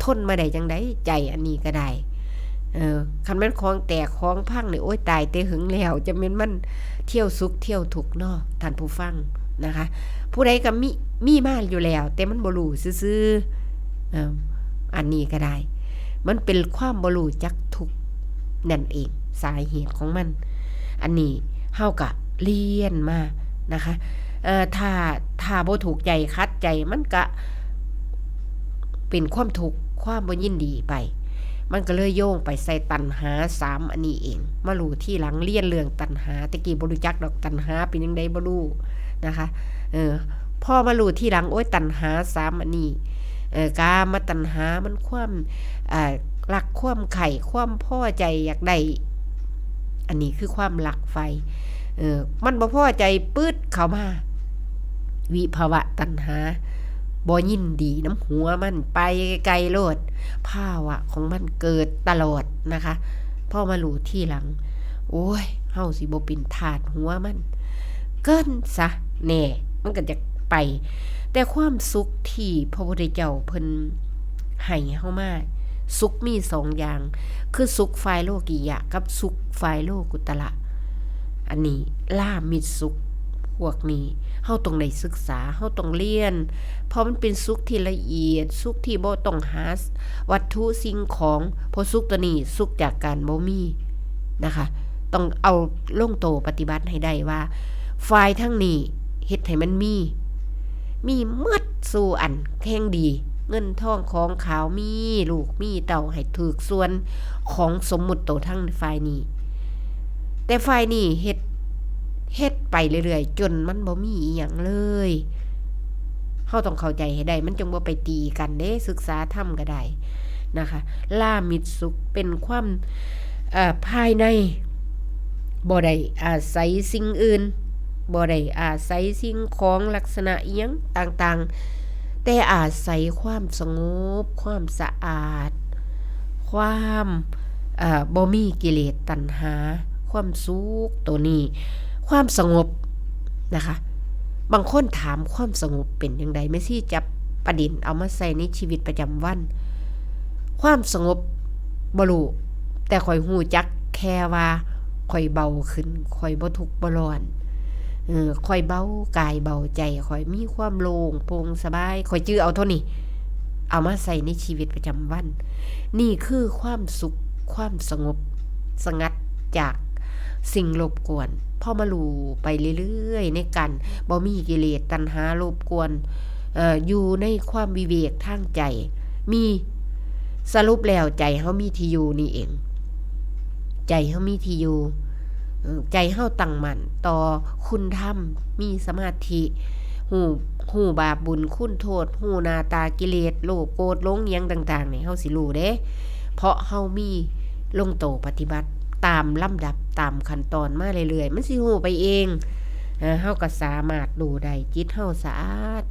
ทนมาได้จังได๋ใจอันนี้ก็ได้คันแม่นของแตกของพังนี่โอ้ยตายแต่หึงแล้วจะแม่นมันเที่ยวสุขเที่ยวทุกข์เนาะท่านผู้ฟังนะคะผู้ใดก็มีมาอยู่แล้วแต่มันบ่รู้ซื่อๆอันนี้ก็ได้มันเป็นความบ่รู้จักทุกข์นั่นเองสาเหตุของมันอันนี้เฮาก็เรียนมานะคะถ้าบ่ถูกใจคัดใจมันก็เป็นความทุกข์ความบ่ยินดีไปมันก็เลยโยงไปใส่ตัณหา3อันนี้เองมารู้ที่หลังเรียนเรื่องตัณหาตะกี้บ่รู้จักดอกตัณหาเป็นจังได๋บ่รู้นะคะพอมารู้ที่หลังโอ๊ยตัณหา3อันนี้กามตัณหามันความรักความใคร่ความพอใจอยากได้อันนี้คือความรักไฟมันบ่พอใจปื๊ดเข้ามาวิภาวะตัณหาบ่ยินดีน้ำหัวมันไปไกลโลดภาวะของมันเกิดตลอดนะคะพอมารู้ที่หลังโอ้ยเฮาสิบ่เป็นทาสหัวมันเกินซะแน่มันก็จะไปแต่ความสุขที่พระพุทธเจ้าเพิ่นให้เฮามาสุขมี2อย่างคือสุขฝ่ายโลกียะกับสุขฝ่ายโลกุตระอันนี้ล่ามิตรสุขพวกนี้เฮาต้องได้ศึกษาเฮาต้องเรียนเพราะมันเป็นสุขที่ละเอียดสุขที่บ่ต้องหาวัตถุสิ่งของเพราะสุขตัวนี้สุขจากการบ่มีนะคะต้องเอาลงโตปฏิบัติให้ได้ว่าฝ่ายทั้งนี้เฮ็ดให้มันมีหมดสู่อันแข่งดีเงินทองของขาวมีลูกมีเต่าให้ถูกส่วนของสมมุติโตทั้งฝ่ายนี้แต่ฝ่ายนี้เฮ็ดไปเรื่อยๆจนมันบ่มีอีหยังเลยเฮาต้องเข้าใจให้ได้มันจังบ่ไปตีกันเด้ศึกษาธรรมก็ได้นะคะลามิตรสุขเป็นความภายในบ่ได้อาศัยสิ่งอื่นบ่ได้อาศัยสิ่งของลักษณะอิหยังต่างๆแต่อาศัยความสงบความสะอาดความบ่มีกิเลสตัณหาความสุขตัวนี้ความสงบนะคะบางคนถามความสงบเป็นจังได๋แม่ซี่จับประเด็นเอามาใส่ในชีวิตประจำวันความสงบบ่รู้แต่ข่อยฮู้จักแค่ว่าข่อยเบาขึ้นข่อยบ่ทุกข์บ่ร้อนข่อยเบากายเบาใจข่อยมีความโล่งโปร่งสบายข่อยจื้อเอาเท่านี้เอามาใส่ในชีวิตประจำวันนี่คือความสุขความสงบสงัดจากสิ่งรบกวนพอมารู้ไปเรื่อยๆในกันบ่มีกิเลสตัณหารบกวนอยู่ในความวิเวกทางใจมีสรุปแล้วใจเฮามีที่อยู่นี่เองใจเฮามีที่อยู่ใจเฮาตั้งมั่นต่อคุณธรรมมีสมาธิฮู้บาปบุญคุณโทษฮู้หน้าตากิเลสโลภโกรธหลงอิหยังต่างๆนี่เฮาสิรู้เด้เพราะเฮามีลงโตปฏิบัติตามลำดับตามขั้นตอนมาเรื่อยๆมันสิฮู้ไปเองเฮาก็สามารถรู้ได้จิตเฮาสะอาด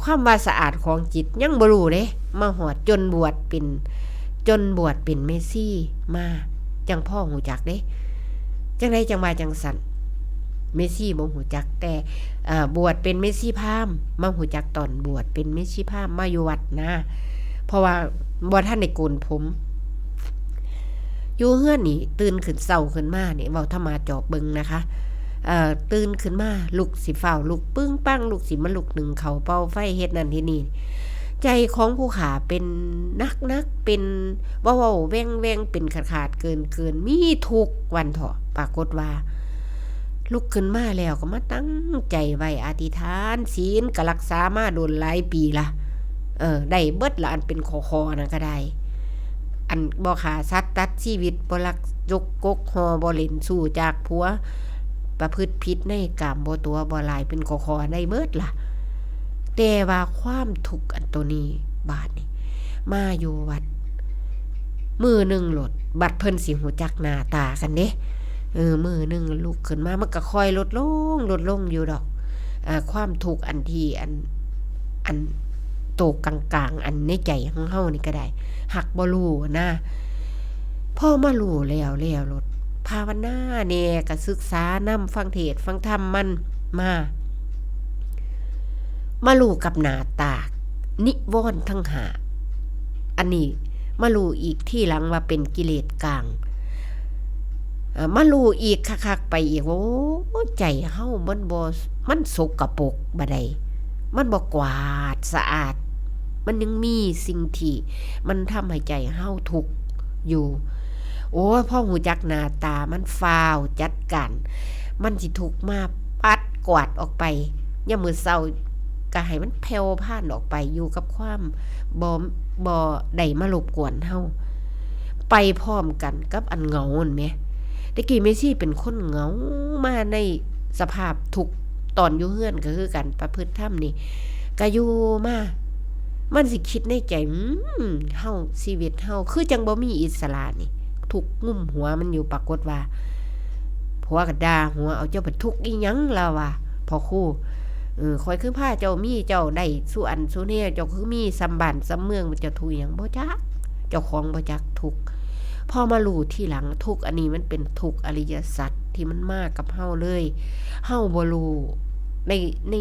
ความว่าสะอาดของจิตยังบ่รู้เด้มาฮอดจนบวชเป็นเมสซี่มาจังพ่อฮู้จักเด้จังได๋จังว่าจังสั่นเมสซี่บ่ฮู้จักแต่บวชเป็นเมสซี่พราหมณ์มาฮู้จักตอนบวชเป็นเมสซี่พราหมณ์มาอยู่วัดนะเพราะว่าบ่ทันได้โกนผมอยู่เฮือนนี่ตื่นขึ้นเช้าขึ้นมานี่เว้าธรรมาจอบเบิ่งนะคะตื่นขึ้นมาลุกสิฟ้าวลุกปึ้งปังลุกสิมาลุกนึ่งข้าวเป่าไฟเฮ็ดนั่นเฮ็ดนี่ใจของผู้ขาเป็นนักเป็นเว้าๆแว่งๆเป็นขาดๆเกินมีทุกวันเถาะปรากฏว่าลุกขึ้นมาแล้วก็มาตั้งใจไว้อธิษฐานศีลก็รักษามาโดนหลายปีละได้เบิดละอันเป็นคอๆนั่นก็ได้อันบ่ฆ่าสัตว์ตัดชีวิตบ่ลักยกกกฮอบ่เล่นสู้จากผัวประพฤติผิดในกามบ่ตัวบ่หลายเป็นคอๆได้เบิดล่ะแต่ว่าความทุกข์อันตัวนี้บาดนี่มาอยู่วัดมื้อนึงโลดบัดเพิ่นสิฮู้จักหน้าตากันเด้มื้อนึงลุกขึ้นมามันก็ค่อยลดลงอยู่ดอกความทุกข์อันที่อันโตกลางๆอันในใจของเฮานี่ก็ได้หักบ่รู้นะพอมารู้แล้วโลดภาวนาแน่ก็ศึกษานำฟังเทศน์ฟังธรรมมัน มารู้กับหน้าตานิวรณ์ทั้งห้าอันนี้มารู้อีกที่หลังว่าเป็นกิเลสกลางมารู้อีกคักๆไปอีกโอ้ใจเฮามันบ่มันสกปรกบ่ได้มันบ่กวาดสะอาดมันยังมีสิ่งที่มันทำให้ใจเฮาทุกข์อยู่โอ้พ่อหูจักหน้าตามันฟาวจัดการมันสิทุกข์มาปัดกวาดออกไปยามมื้อเช้าก็ให้มันแผ่วผ่านออกไปอยู่กับความบ่ได้มารบกวนเฮาไปพร้อมกันกับอันเหงานั่นแหมตะกี้เมซี่เป็นคนเหงามาในสภาพทุกข์ตอนอยู่เฮือนก็คือกันประพฤติธรรมนี่ก็อยู่มามันสิคิดในใจเฮาชีวิตเฮาคือจังบ่มีอิสระนี่ทุกข์งุ้มหัวมันอยู่ปรากฏว่าผัวก็ด่าหัวเอาเจ้าไปทุกข์อีหยังล่ะว่าพ่อครูข่อยคือพาเจ้ามีเจ้าได้สู่อันสู่แนวเจ้าคือมีสำบ้านสำเมืองมันจะทุกข์หยังบ่จักเจ้าของบ่จักทุกข์พอมารู้ทีหลังทุกข์อันนี้มันเป็นทุกข์อริยสัจที่มันมากับเฮาเลยเฮาบ่รู้ใน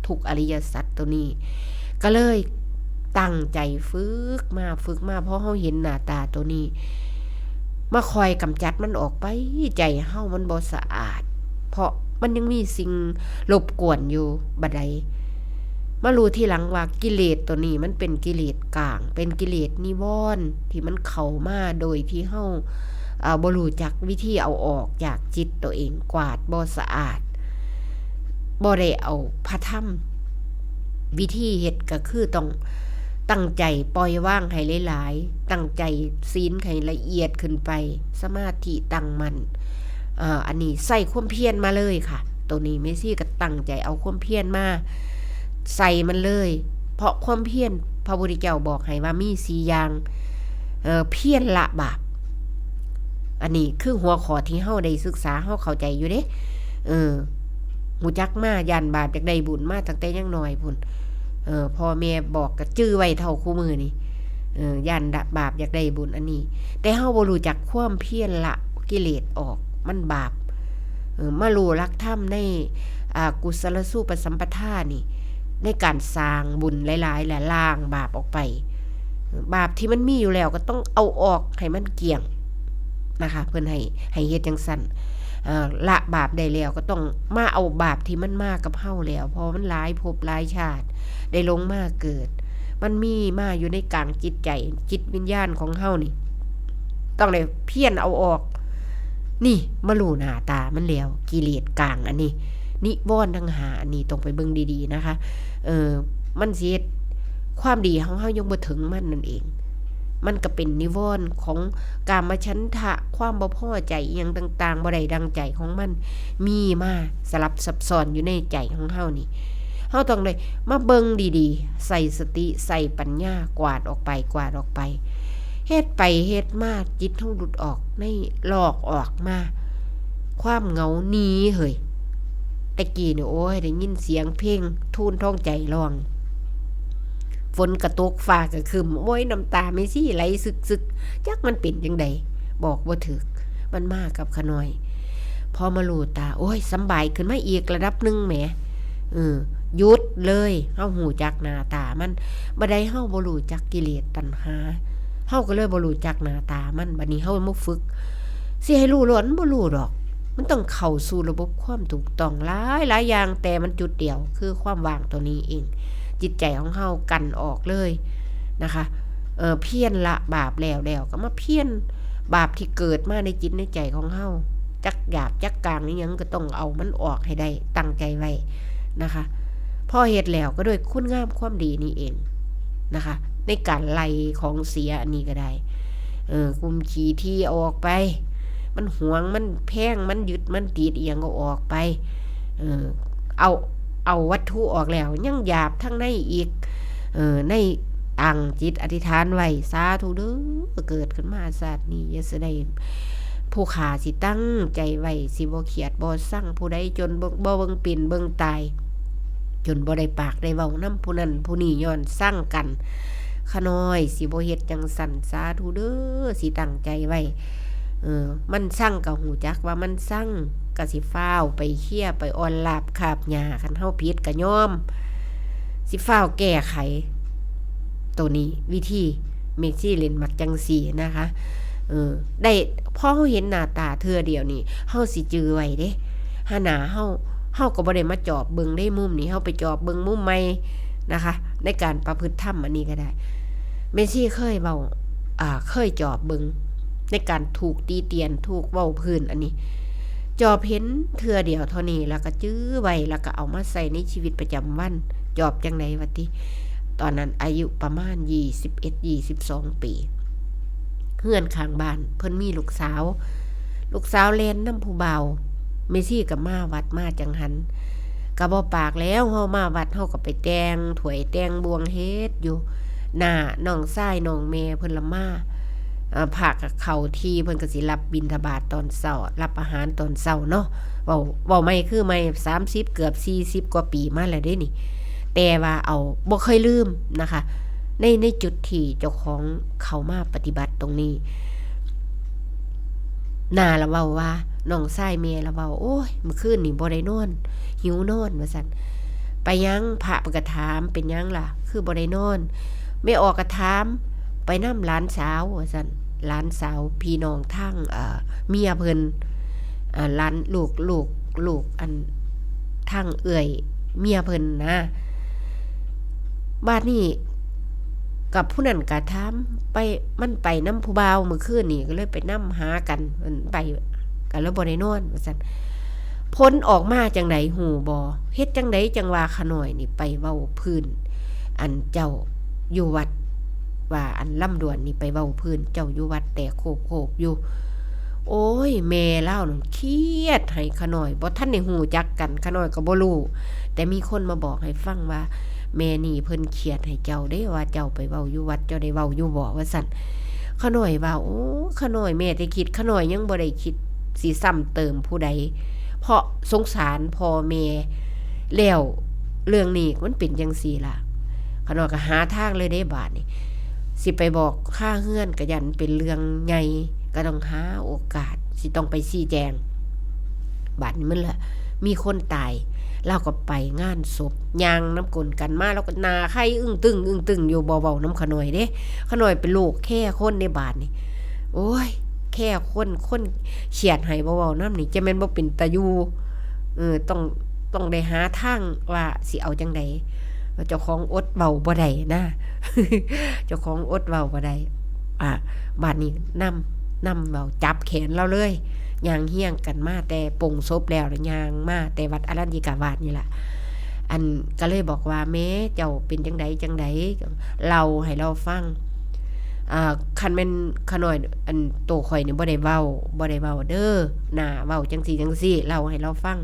ทุกข์อริยสัจตัวนี้ก็เลยตั้งใจฝึกมาเพราะเฮาเห็นหน้าตาตัวนี้มาคอยกำจัดมันออกไปใจเฮามันบ่สะอาดเพราะมันยังมีสิ่งรบกวนอยู่บัดใดมารู้ทีหลังว่ากิเลสตัวนี้มันเป็นกิเลสกลางเป็นกิเลสนิวรณ์ที่มันเข้ามาโดยที่เฮาบ่รู้จักวิธีเอาออกจากจิตตัวเองกวาดบ่สะอาดบ่ได้เอาพระธรรมวิธีเฮ็ดก็คือต้องตั้งใจปล่อยวางให้หลายๆตั้งใจศีลให้ละเอียดขึ้นไปสมาธิตั้งมั่นอันนี้ใส่ความเพียรมาเลยค่ะตัวนี้เมซี่ก็ตั้งใจเอาความเพียรมาใส่มันเลยเพราะความเพียรพระพุทธเจ้าบอกให้ว่ามี4อย่างเพียรละบาปอันนี้คือหัวข้อที่เฮาได้ศึกษาเฮาเข้าใจอยู่เด้หูจักมาย่านบาปจากได้บุญมาตั้งแต่ยังน้อยพุ่นพ่อแม่บอกก็จื้อไว้เท่าคู่มือนี่ย่านบาปอยากได้บุญอันนี้แต่เฮาบ่รู้จักความเพียรละกิเลสออกมันบาปมารู้หลักธรรมในกุศลสู้ปสัมปทานี่ในการสร้างบุญหลายๆและล้างบาปออกไปบาปที่มันมีอยู่แล้วก็ต้องเอาออกให้มันเกลี้ยงนะคะเพิ่นให้เฮ็ดจังซั่นละบาปได้แล้วก็ต้องมาเอาบาปที่มันมากับเฮาแล้วพอมันหลายภพหลายชาติได้ลงมาเกิดมันมีมาอยู่ในกลางจิตใจจิตวิญญาณของเฮานี่ต้องได้เพี้ยนเอาออกนี่มารู้หน้าตามันแล้วกิเลสกลางอันนี้นิวรณ์ทั้ง5อันนี้ต้องไปเบิ่งดีๆนะคะมันสิเฮ็ดความดีของเฮายังบ่ถึงมันนั่นเองมันก็เป็นนิวรณ์ของกามฉันทะความบ่พอใจอีหยังต่างๆบ่ได้ดังใจของมันมีมาสลับซับซ้อนอยู่ในใจของเฮานี่เฮาต้องได้มาเบิ่งดีๆใส่สติใส่ปัญญากวาดออกไปเฮ็ดไปเฮ็ดมาจิตเฮาหลุดออกในลอกออกมาความเหงาหนีเฮ้ยตะกี้นี่โอ้ยได้ยินเสียงเพลงทูลท้องใจร้องฝนกระตกฟ้าก็ครึ้มโอ้ยน้ำตาไม่ซี่ไหลซึกๆจักมันเป็นจังไดบอกบ่ถูกมันมากับขน้อยพอมารู้ตาโอ้ยสำบายขึ้นมาอีกระดับนึงแหมหยุดเลยเฮาหูจักหน้าตามันบ่ได้เฮาบ่รู้จักกิเลสตัณหาเฮาก็เลยบ่รู้จักหน้าตามันบัดนี้เฮามาฝึกสิให้รู้ล้วนบ่รู้ดอกมันต้องเข้าสู่ระบบความถูกต้องหลายอย่างแต่มันจุดเดียวคือความว่างตัวนี้เองจิตใจของเฮากันออกเลยนะคะเพี้ยนละบาปแล้วก็มาเพี้ยนบาปที่เกิดมาในจิตในใจของเฮาจักหยาบจักกลางนี่ยังก็ต้องเอามันออกให้ได้ตั้งใจไว้นะคะพอเฮ็ดแล้วก็ด้วยคุณงามความดีนี่เองนะคะในการไล่ของเสียอันนี้ก็ได้กุมขี้ที่ออกไปมันหวงมันแพงมันยึดมันติดอีหยังก็ออกไปเอาวัตถุออกแล้วยังหยาบทั้งในอีกในตั้งจิตอธิษฐานไว้สาธุเด้อเกิดขึ้นมาชาตินี้อย่าได้ผู้ขาสิตั้งใจไว้สิบ่เขียดบ่สั่งผู้ใดจนบ่เบิ่งปิ่นเบิ่งตายจนบ่ได้ปากได้เว้านำผู้นั้นผู้นี้ย้อนสั่งกันขน้อยสิบ่เฮ็ดจังสั่นสาธุเด้อสิตั้งใจไว้มันสั่งก็ฮู้จักว่ามันสั่ง ก็สิฟ้าวไปเคี่ยไปอ่อนลาบคาบหญ้าคันเฮาผิดก็ยอมสิฟ้าวแก้ไขตัวนี้วิธีเมกซี่เล่นมักจังซี่นะคะได้พอเฮาเห็นหน้าตาเทื่อเดียวนี่เฮาสิจื้อไว้เด้หาหน้าเฮาก็บ่ได้มาจอบเบิ่งได้มุมนี้เฮาไปจอบเบิ่งมุมใหม่นะคะในการประพฤติธรรมอันนี้ก็ได้เมซี่เคยเว้าเคยจอบเบิ่งในการถูกตีเตียนถูกเว้าพื้นอันนี้จอบเห็นเทื่อเดียวเท่านี้แล้วก็จื้อไว้แล้วก็เอามาใส่ในชีวิตประจำวันจอบจังได๋วะติตอนนั้นอายุประมาณ21-22 ปีเฮือนข้างบ้านเพิ่นมีลูกสาวเล่นนำผู้เบาเมซี่ก็มาวัดมาจังหันก็บ่ปากแล้วเฮามาวัดเฮาก็ไปแต่งถ้วยแต่งบวงเฮ็ดอยู่หน้าน้องชายน้องแม่เพิ่นละมาพระก็เข้าที่เพิ่นก็สิรับบิณฑบาตตอนเช้ารับอาหารตอนเช้าเนาะเว้าใหม่คือใหม่30เกือบ40กว่าปีมาแล้วเด้นี่แต่ว่าเอาบ่เคยลืมนะคะในจุดที่เจ้าของเข้ามาปฏิบัติตรงนี้น่าละเว้าว่าน้องชายแม่ละเว้าโอ้ยเมื่อคืนนี่บ่ได้นอนหิวนอนว่าซั่นไปยังพระก็ถามเป็นหยังล่ะคือบ่ได้นอนไม่ออกก็ถามไปนำหลานสาวว่าซั่นหลานสาวพี่น้องทางเมียเพิ่นหลานลูกอันทางเอื้อยเมียเพิ่นนะบัดนี้กับผู้นั้นก็ถามไปมันไปนำผู้บ่าวเมื่อคืนนี่ก็เลยไปนำหากันมันไปก็เลยบ่ได้นอนว่าซั่นผลออกมาจังได๋ฮู้บ่เฮ็ดจังได๋จังว่าขน้อยนี่ไปเว้าพื้นอันเจ้าอยู่วัดว่าอันลำดวนนี่ไปเว้าพื้นเจ้าอยู่วัดแต่โคบอยู่โอ้ยแม่เล่านั่นเครียดให้ขน้อยบ่ทันได้ฮู้จักกันขน้อยก็บ่รู้แต่มีคนมาบอกให้ฟังว่าแม่นี่เพิ่นเครียดให้เจ้าเด้ว่าเจ้าไปเว้าอยู่วัดเจ้าได้เว้าอยู่บ่ว่าซั่นขน้อยว่าโอ้ขน้อยแม่ได้คิดขน้อยยังบ่ได้คิดสิซ้ำเติมผู้ใดเพราะสงสารพ่อแม่แล้วเรื่องนี้มันเป็นจังซี่ล่ะขน้อยก็หาทางเลยเด้บาดนี้สิไปบอกค่าเฮือนก็ยันเป็นเรื่องใหญ่ก็ต้องหาโอกาสสิต้องไปชี้แจงบาดนี้มันล่ะมีคนตายเราก็ไปงานศพย่างน้ำกลกันมาแล้วก็นาไข้อึ้งตึงอยู่เบาๆน้ำขน่อยเด้ขน่อยเป็นโรคแค่คนในบาดนี่โอ้ยแค่คนเฉียดให้เบาๆน้ำนี่จะแม่นบ่เป็นตาอยู่ต้องได้หาทางว่าสิเอาจังได๋เจ้าของอดเว้าบ่ได้นะ เจ้าของอดเว้าบ่ได้บาดนี้นำเว้าจับแขนเราเลยย่างเฮี้ยงกันมาแต่ปงศพแล้วย่างมาแต่วัดอรัญญิกาวาสนี่ล่ะอันก็เลยบอกว่าแม้เจ้าเป็นจังไดเราให้เราฟังคันแม่นขน้อยอันโตข่อยนี่บ่ได้เว้าเด้อน่าเว้าจังซี่เล่าให้เราฟัง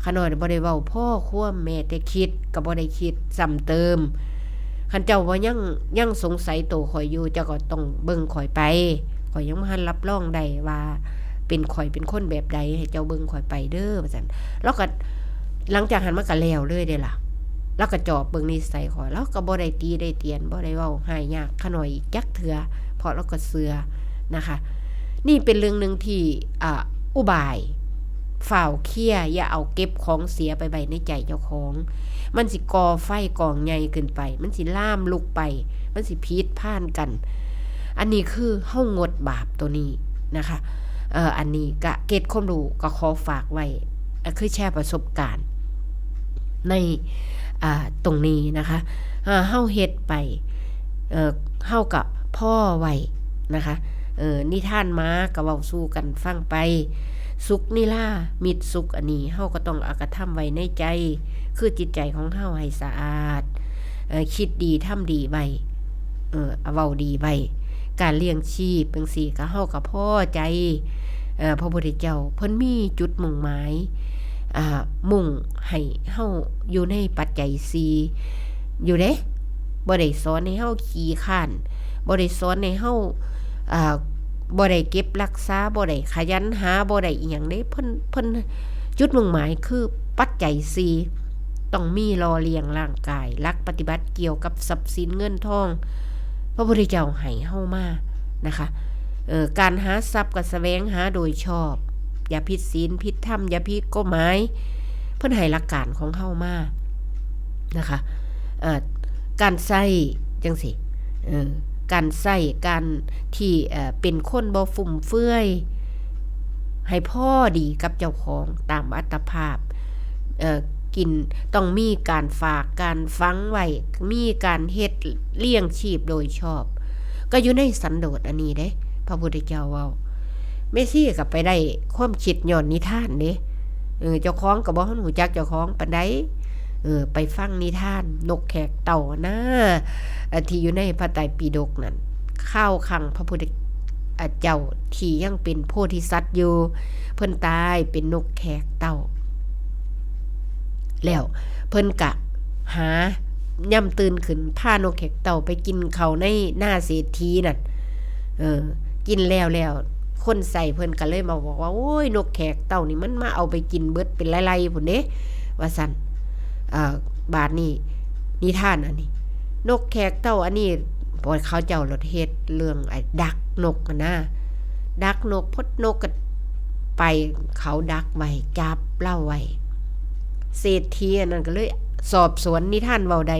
ขน้อยบ่ได้เว้าพ่อความแม่แต่คิดก็บ่ได้คิดซ้ำเติมคันเจ้าว่ายังสงสัยโตข่อยอยู่เจ้าก็ต้องเบิ่งข่อยไปข่อยยังบ่ทันรับรองได้ว่าเป็นข่อยเป็นคนแบบใดให้เจ้าเบิ่งข่อยไปเด้อว่าซั่นแล้วก็หลังจากหันมาก็แล้วเลยเด้ล่ะแล้วก็จอบเบิ่งนิสัยข่อยแล้วก็บ่ได้ตีได้เตียนบ่ได้เว้าหายยากขน้อยอีกจักเทื่อเพราะเราก็เชื่อนะคะนี่เป็นเรื่องนึงที่อุบายฝ่าวเคลียร์อย่าเอาเก็บของเสียไปไว้ในใจเจ้าของมันสิก่อไฟกองใหญ่ขึ้นไปมันสิล่ามลุกไปมันสิพิษพ่านกันอันนี้คือเฮางดบาปตัวนี้นะคะอันนี้ก็เกตความรู้ก็ขอฝากไว้คือแชร์ประสบการณ์ในตรงนี้นะคะเฮาเฮ็ดไปเฮากับพ่อไว้นะคะนิทานม้าก็เว้าสู่กันฟังไปสุขนิรามิตรสุขอันนี้เฮาก็ต้องเอากระทำไว้ในใจคือจิตใจของเฮาให้สะอาดคิดดีทำดีไว้เว้าดีไว้การเลี้ยงชีพจังซี่ก็เฮาก็พอใจพระพุทธเจ้าเพิ่นมีจุดมุ่งหมายมุ่งให้เฮาอยู่ในปัจจัย4อยู่เด้บ่ได้สอนให้เฮาขี้คร้านบ่ได้สอนให้เฮาบ่ได้เก็บรักษาบ่ได้ขยันหาบ่ได้อีหยังเด้เพิ่นจุดมุ่งหมายคือปัจจัย4ต้องมีรอเลี้ยงร่างกายหลักปฏิบัติเกี่ยวกับทรัพย์สินเงินทองพระพุทธเจ้าให้เฮามานะคะการหาทรัพย์ก็แสวงหาโดยชอบ อย่าผิดศีลผิดธรรมอย่าผิดกฎหมายเพิ่นให้หลักการของเฮามานะคะการใช้จังซี่การใช้การที่เป็นคนบ่ฟุ่มเฟือยให้พอดีกับเจ้าของตามอัตภาพกินต้องมีการฝากการฝังไว้มีการเฮ็ดเลี้ยงชีพโดยชอบก็อยู่ในสันโดษอันนี้เด้พระพุทธเจ้าเว้าเมซี่ก็ไปได้ความคิดย้อนนิทานเด้เจ้าของก็บ่ฮู้จักเจ้าของปานใดไปฟังนิทานนกแขกเต่านะที่อยู่ในพระไตรปิฎกนั่นข้าวขังพระพุทธเจ้าที่ยังเป็นโพธิสัตว์อยู่เพิ่นตายเป็นนกแขกเต่าแล้วเพิ่นกะหาย่ำตื่นขึ้นพานกแขกเต่าไปกินเขาในหน้าเศรษฐีนั่นกินแล้วคนใส่เพิ่นก็เลยมาบอกว่าโอ้ยนกแขกเต่านี่มันมาเอาไปกินเบิดเป็นไล่ๆพุ่นเด้ว่าซั่นบาดนี้นิทานอันนี้นกแขกเต่าอันนี้พอเขาเจ้ารถเฮ็ดเรื่องดักนกนะดักนกพดนกก็ไปเขาดักไว้จับเล่าไว้เศรษฐีนั่นก็เลยสอบสวนนิทานเว้าได้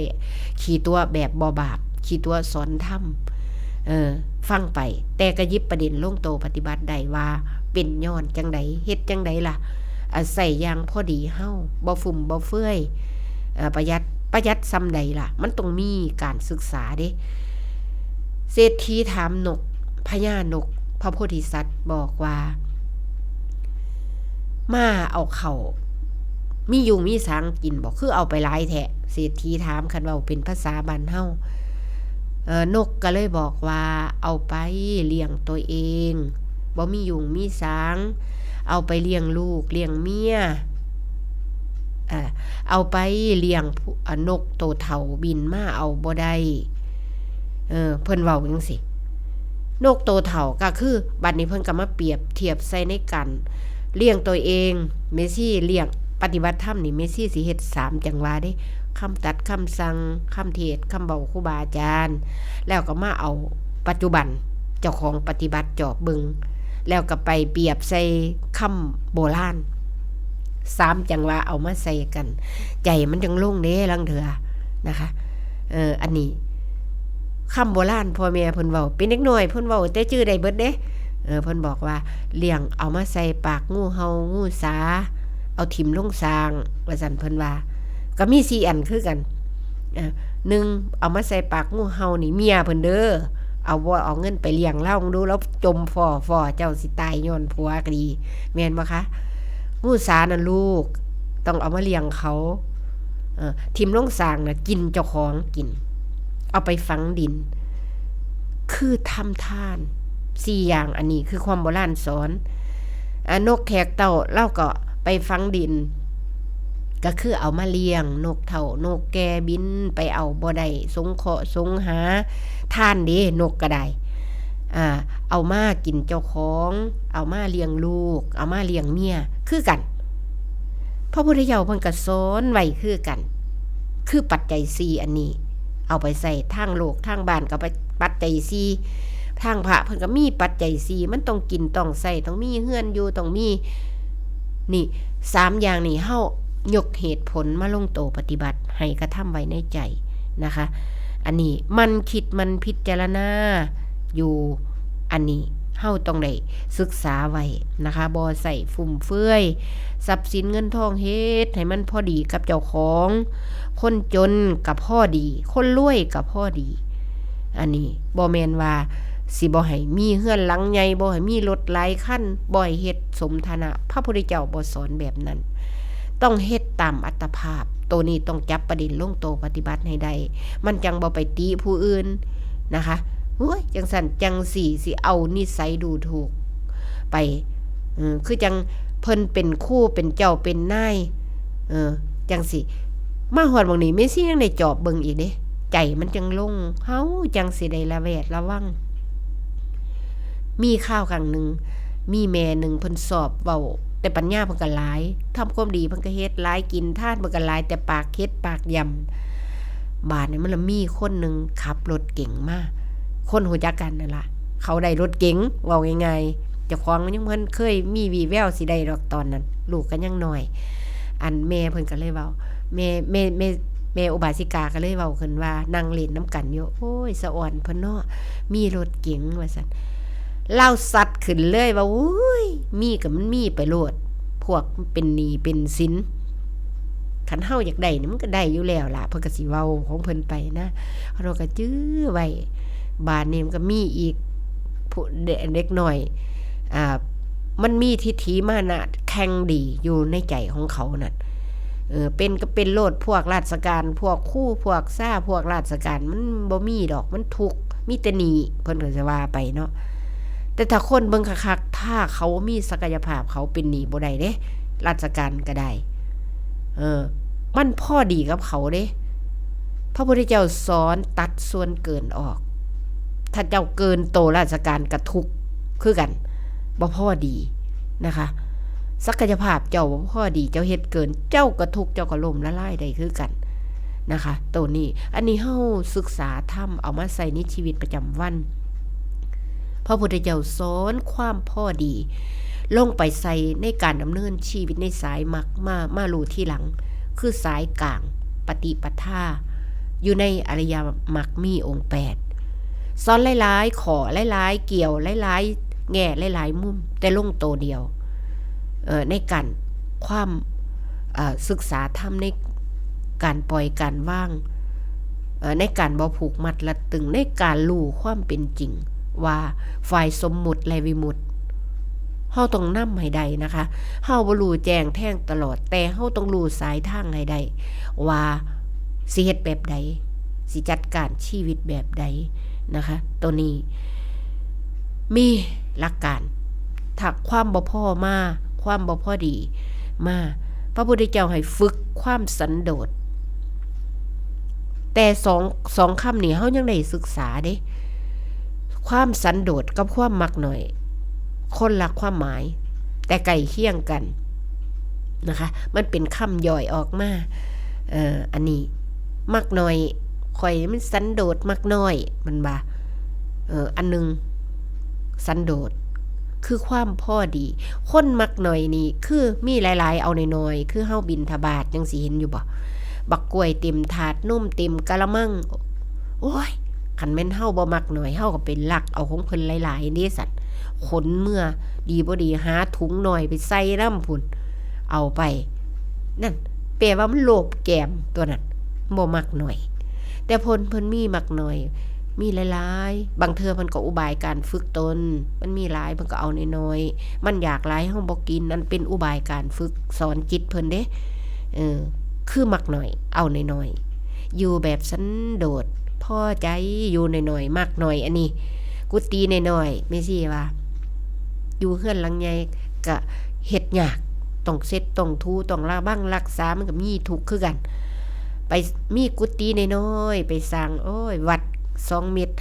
ขี่ตัวแบบบ่บาปขี่ตัวสอนธรรมฟังไปแต่ก็ยิบประเด็นลงโตปฏิบัติได้ว่าเป็นย้อนจังไดเฮ็ดจังไดล่ะใส่อย่างพอดีเฮาบ่ฟุ่มบ่เฟื่อยประหยัดซำใดล่ะมันต้องมีการศึกษาเด้เศรษฐีถามนกพญานกพระโพธิสัตว์บอกว่ามาเอาเขามีอยู่มีสางกินบอกคือเอาไปหลายแท้เศรษฐีถามคันเว้าเป็นภาษาบ้านเฮานกก็เลยบอกว่าเอาไปเลี้ยงตัวเองบ่มียุงมีสางเอาไปเลี้ยงลูกเลี้ยงเมียเอาไปเลี้ยงนกโตเฒ่าบินมาเอาบ่ได้เพิ่นเว้าจังซี่นกโตเฒ่าก็คือบัดนี้เพิ่นก็มาเปรียบเทียบใส่ในกันเลี้ยงตัวเองเมซี่เลี้ยงปฏิบัติธรรมนี่เมซี่สิเฮ็ด3จังหวะเด้คำตัดคำสั่งคำเทศคำเบาครูบาอาจารย์แล้วก็มาเอาปัจจุบันเจ้าของปฏิบัติจอบบึงแล้วก็ไปเปรียบใส่คำโบราณ3จังหวะเอามาใส่กันใจมันจังลงเด้ลังเถือนะคะอันนี้คำโบราณพ่อแม่เพิ่นเว้าเป็นเด็กน้อยเพิ่นเว้าแต่ชื่อได้เบิดเด้เพิ่นบอกว่าเลี้ยงเอามาใส่ปากงูเห่างูสาเอาถิ่มลงสางว่าซั่นเพิ่นว่าก็มี4อันคือกัน1เอามาใส่ปากงูเห่านี่เมียเพิ่นเด้อเอาบ่เอาเงินไปเลี้ยงเล่าดูแล้วจมฝ่อเจ้าสิตายย้อนผัวก็ดีแม่นบ่คะงูสานั่นลูกต้องเอามาเลี้ยงเขาถิ่มลงสางน่ะกินเจ้าของกินเอาไปฝังดินคือทำทาน4อย่างอันนี้คือความโบราณสอนนกแขกเต่าเล่าก็ไปฝังดินก็คือเอามาเลี้ยงนกเฒ่านกแก่บินไปเอาบ่ได้สงเคราะห์สงหาทานเด้นกก็ได้เอามากินเจ้าของเอามาเลี้ยงลูกเอามาเลี้ยงเมียคือกันพระพุทธเจ้าเพิ่นก็สอนไว้คือกันคือปัจจัย4อันนี้เอาไปใส่ทางโลกทางบ้านก็ไปปัจจัย4ทางพระเพิ่นก็มีปัจจัย4มันต้องกินต้องใส่ต้องมีเฮือนอยู่ต้องมีนี่3อย่างนี้เฮายกเหตุผลมาลงโตปฏิบัติให้กระทำไว้ในใจนะคะอันนี้มันคิดมันพิจารณาอยู่อันนี้เฮาต้องได้ศึกษาไว้นะคะบ่ใส่ฟุ่มเฟือยทรัพย์สินเงินทองเฮ็ดให้มันพอดีกับเจ้าของคนจนกับพอดีคนรวยกับพอดีอันนี้บ่แม่นว่าสิบ่ให้มีเฮือนหลังใหญ่บ่ให้มีรถหลายคันบ่ให้เฮ็ดสมฐานะพระพุทธเจ้าบ่สอนแบบนั้นต้องเฮ็ดตามอัตภาพตัวนี้ต้องจับประเด็นลงโตปฏิบัติให้ได้มันจังบ่ไปตีผู้อื่นนะคะโอ้ยจังสั่นจังสิเอานิสัยดูถูกไปคือจังเพิ่นเป็นคู่เป็นเจ้าเป็นนายจังสิมาฮอดบางนี้แม่สิยังได้จอบเบิ่งอีกเด้ใจมันจังลงเฮาจังสิได้ระแวดระวังมีข้าวครั้งนึงมีแม่นึงเพิ่นสอบเว้าแต่ปัญญาเพิ่นก็หลายทำความดีเพิ่นก็เฮ็ดหลายกินทานเพิ่นก็หลายแต่ปากเฮ็ดปากย่ำบาดนี้มันละมีคนนึงขับรถเก๋งมาคนรู้จักกันนั่นล่ะเขาได้รถเก๋งเว้าง่ายๆ จ้าของมันยังเคยมีวีแววสิได้ดอกตอนนั้นลูกก็ยังน้อยอันแม่เพิ่นก็เลยเว้าแม่อุบาสิกาก็เลยเว้าขึ้นว่านั่งเล่นน้ำกันอยู่โอ้ยสะอ่อนเพิ่นเนาะมีรถเก๋งว่าซั่นเล่าสัตว์ขึ้นเลยว่าโอ้ยมีก็มันมีไปโลดพวกเป็นหนี้เป็นสินคันเฮาอยากได้นี่มันก็ได้อยู่แล้วล่ะเพิ่นก็สิเว้าของเพิ่นไปนะเราก็จื้อไว้บาดนี้มันก็มีอีกผู้เด็กน้อยมันมีทิฐิมานะแข็งดีอยู่ในใจของเขานั่นเป็นก็เป็นโลดพวกราชการพวกคู่พวกซ่าพวกราชการมันบ่มีดอกมันทุกข์มีแต่หนี้เพิ่นก็จะว่าไปเนาะแต่ถ้าคนเบิ่งคักๆถ้าเขามีศักยภาพเขาเป็นหนี้บ่ได้เด้ราชการก็ได้มันพอดีกับเขาเด้พระพุทธเจ้าสอนตัดส่วนเกินออกถ้าเจ้าเกินโตราชการก็ทุกข์คือกันบ่พอดีนะคะศักยภาพเจ้าบ่พอดีเจ้าเฮ็ดเกินเจ้าก็ทุกข์เจ้าก็ล่มละลายได้คือกันนะคะตัวนี้อันนี้เฮาศึกษาธรรมเอามาใส่ในชีวิตประจำวันพระพุทธเจ้าสอนความพอดีลงไปใส่ในการดำเนินชีวิตในสายมรรคมารู้ที่หลังคือสายกลางปฏิปทาอยู่ในอริยมรรคมีองค์8สอนหลายๆขอหลายๆเกี่ยวหลายๆแง่หลายๆมุมแต่ลงโตเดียวในการความศึกษาธรรมในการปล่อยการว่างในการบ่ผูกมัดรัดตึงในการรู้ความเป็นจริงว่าฝ่ายสมมุติและวิมุตติเฮาต้องนำให้ได้นะคะเฮาบ่รู้แจ้งแท่งตลอดแต่เฮาต้องรู้สายทางให้ได้ว่าสิเฮ็ดแบบใดสิจัดการชีวิตแบบใดนะคะตัวนี้มีหลักการถ้าความบ่พอมาความบ่พอดีมาพระพุทธเจ้าให้ฝึกความสันโดษแต่สองคำนี้เฮายังได้ศึกษาเด้ความสันโดษกับความมักน้อยคนละความหมายแต่ใกล้เคียงกันนะคะมันเป็นคำย่อยออกมาอันนี้มักน้อยข่อยมันสันโดษมักน้อยมันบ่อันนึงสันโดษคือความพอดีคนมักน้อยนี่คือมีหลายๆเอาน้อยๆคือเฮาบิณฑบาตจังสิเห็นอยู่บ่บักกล้วยเต็มถาดนมเต็มกะละมังโอ้ยคันแม่นเฮาบ่มักน้อยเฮาก็เป็นลักเอาของเพิ่นหลายๆนี่สัตว์ขนเมื่อดีบ่ดีหาถุงหน่อยไปใส่น้ำพุ่นเอาไปนั่นแปลว่ามันโลภแกมตัวนั้นบ่มักน้อยแต่เพิ่นมีมักน้อยมีหลายๆบางเทื่อมันก็อุบายการฝึกตนมันมีหลายมันก็เอาน้อยๆมันอยากหลายเฮาบ่กินนั่นเป็นอุบายการฝึกสอนจิตเพิ่นเด้คือมักน้อยเอาน้อยๆอยู่แบบสันโดษพอใจอยู่น้อยๆมักน้อยอันนี้กุฏิน้อยๆแม่ซี่ว่าอยู่เฮือนหลังใหญ่ก็เฮ็ดยากต้องเซ็ดต้องทูต้องระวังรักษามันก็มีทุกข์คือกันไปมีกุฏิน้อยๆไปสร้างโอ้ยวัด2 เมตร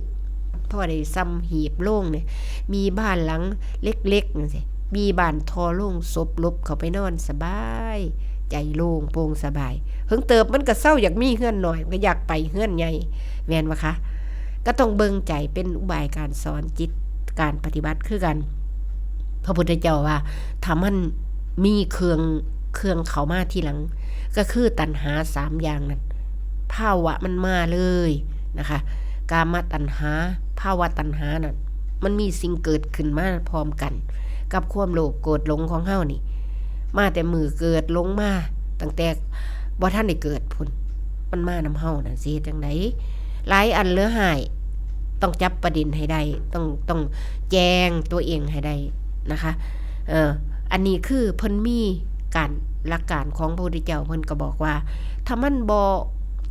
50พอได้ซ้ำหีบโล่งเนี่ยมีบ้านหลังเล็กๆจังซี่มีบ้านทอโล่งศพลบเข้าไปนอนสบายใจโล่งโปร่งสบายเพิ่งเติบมันก็เศร้าอยากมีเฮือนหน่อยก็อยากไปเฮือนใหญ่แม่นบ่คะก็ต้องเบิ่งใจเป็นอุบายการสอนจิตการปฏิบัติคือกันพระพุทธเจ้าว่าถ้ามันมีเครื่องเข้ามาทีหลังก็คือตัณหา3อย่างนั้นภาวะมันมาเลยนะคะกามตัณหาภาวะตัณหานั่นมันมีสิ่งเกิดขึ้นมาพร้อมกันกับความโลภโกรธหลงของเฮานี่มาแต่มือเกิดลงมาตั้งแต่บ่ทันได้เกิดพุ่นมันมานำเฮาน่ะสิเฮ็ดจังได๋หลายอันเหลือหายต้องจับประเด็นให้ได้ต้องแจ้งตัวเองให้ได้นะคะอันนี้คือเพิ่นมีการหลักการของพระพุทธเจ้าเพิ่นก็บอกว่าถ้ามันบ่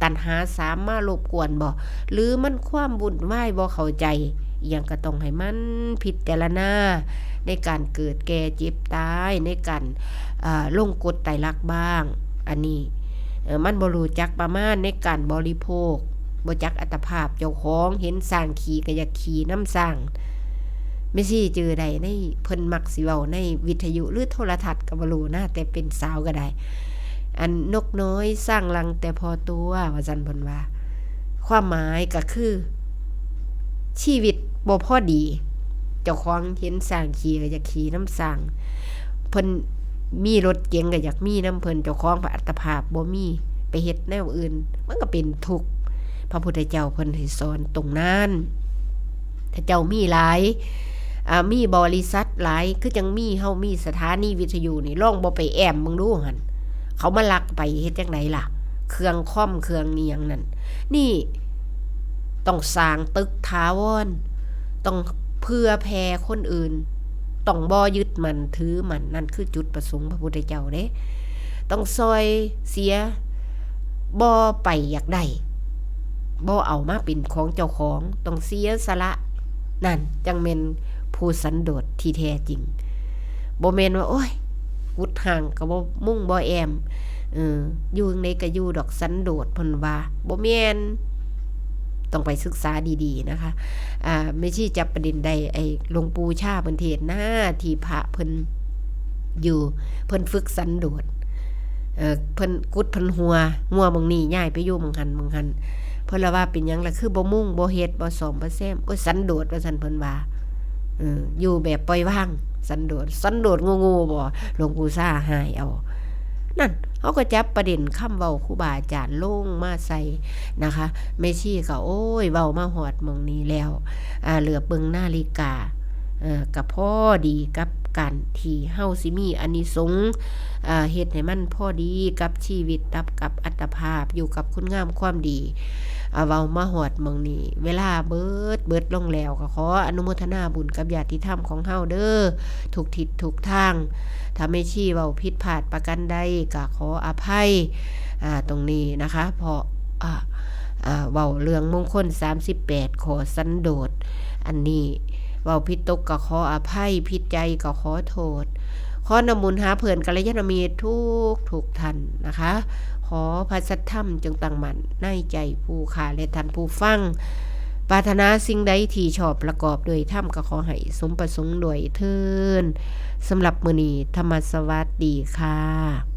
ตัณหา3มารบกวนบ่หรือมันความวุ่นวายบ่เข้าใจอีหยังก็ต้องให้มันพิจารณาในการเกิดแก่เจ็บตายในการลงกฎไตรลักษณ์บ้างอันนี้มันบ่รู้จักประมาณในการบริโภคบ่จักอัตภาพเจ้าของเห็นสร้างขี่ก็อยากขี่น้ำสร้างไม่สิเจอใดในเพิ่นมักสิเว้าในวิทยุหรือโทรทัศน์ก็บ่รู้นะแต่เป็นสาวก็ได้อันนกน้อยสร้างรังแต่พอตัวว่าซั่นเพิ่นว่าความหมายก็คือชีวิตบ่พอดี เจ้าของเห็นสร้างขี่ก็อยากขี่น้ำสร้างเพิ่นมีรถเก๋งก็อยากมีน้ำเพิ่นเจ้าของพระอัตภาพบ่มีไปเฮ็ดแนวอื่นมันก็เป็นทุกข์พระพุทธเจ้าเพิ่นให้สอนตรงนั้นถ้าเจ้ามีหลายมีบริษัทหลายคือจังมีเฮามีสถานีวิทยุนี่ลองบ่ไปแอมมึงดูหั่นเขามาลักไปเฮ็ดจังไดล่ะเครื่องคอมเครื่องเนียงนั่นนี่ต้องสร้างตึกถาวรต้องเพื่อแผ่คนอื่นต้องบ่ยึดมันถือมันนั่นคือจุดประสงค์พระพุทธเจ้าเด้ต้องซอยเสียบ่ไปอยากได้บ่เอามาเป็นของเจ้าของต้องเสียสละนั่นจังแม่นผู้สันโดษที่แท้จริงบ่แม่นว่าโอ้ยกุดห่างก็บ่มุ่งบ่แอมอยู่ในก็อยู่ดอกสันโดษเพิ่นว่าบ่แม่นต้องไปศึกษาดีๆนะคะไม่ใช่จับประเด็นใดไอ้หลวงปู่ชาเพิ่นเทศน์นะที่พระเพิ่นอยู่เพิ่นฝึกสันโดษเพิ่นกุดเพิ่นหัวบางนี้ย้ายไปอยู่บางหันเพิ่นละว่าเป็นหยังล่ะคือบ่มุ่งบ่เฮ็ดบ่ซ่อมบ่แซมโอ้ยสันโดษว่าซั่นเพิ่นว่าอยู่แบบปล่อยวางสันโดษงูๆบ่หลวงปู่ซ่าหายเอานั่นเขาก็จับประเด็นคำเว้าครูบาอาจารย์ลงมาใส่นะคะแม่ชีก็โอ้ยเว้ามาฮอดหม้องนี้แล้วเหลือเบิ่งนาฬิกาก็พอดีกับการที่เฮาสิมีอานิสงส์เฮ็ดให้มันพอดีกับชีวิตกับอัตภาพอยู่กับคุณงามความดีเว้ามาฮอดหม้องนี้เวลาเบิดลงแล้วก็ขออนุโมทนาบุญกับญาติธรรมของเฮาเด้อทุกทิศทุกทางถ้าไม่ชี้เว้าผิดพลาดประการใดก็ขออภัยตรงนี้นะคะเพราะเว้าเรื่องมงคล38ขอสันโดษอันนี้เว้าผิดตกก็ขออภัยผิดใจก็ขอโทษขอนำบุญหาเพื่อนกัลยาณมิตรทุกท่านนะคะขอพระสัทธรรมจงตั้งมั่นในใจผู้ข่าและท่านผู้ฟังปรารถนาสิ่งใดที่ชอบประกอบด้วยธรรมก็ขอให้สมประสงค์ด้วยเถิดสำหรับมื้อนี้ธรรมสวัสดีค่ะ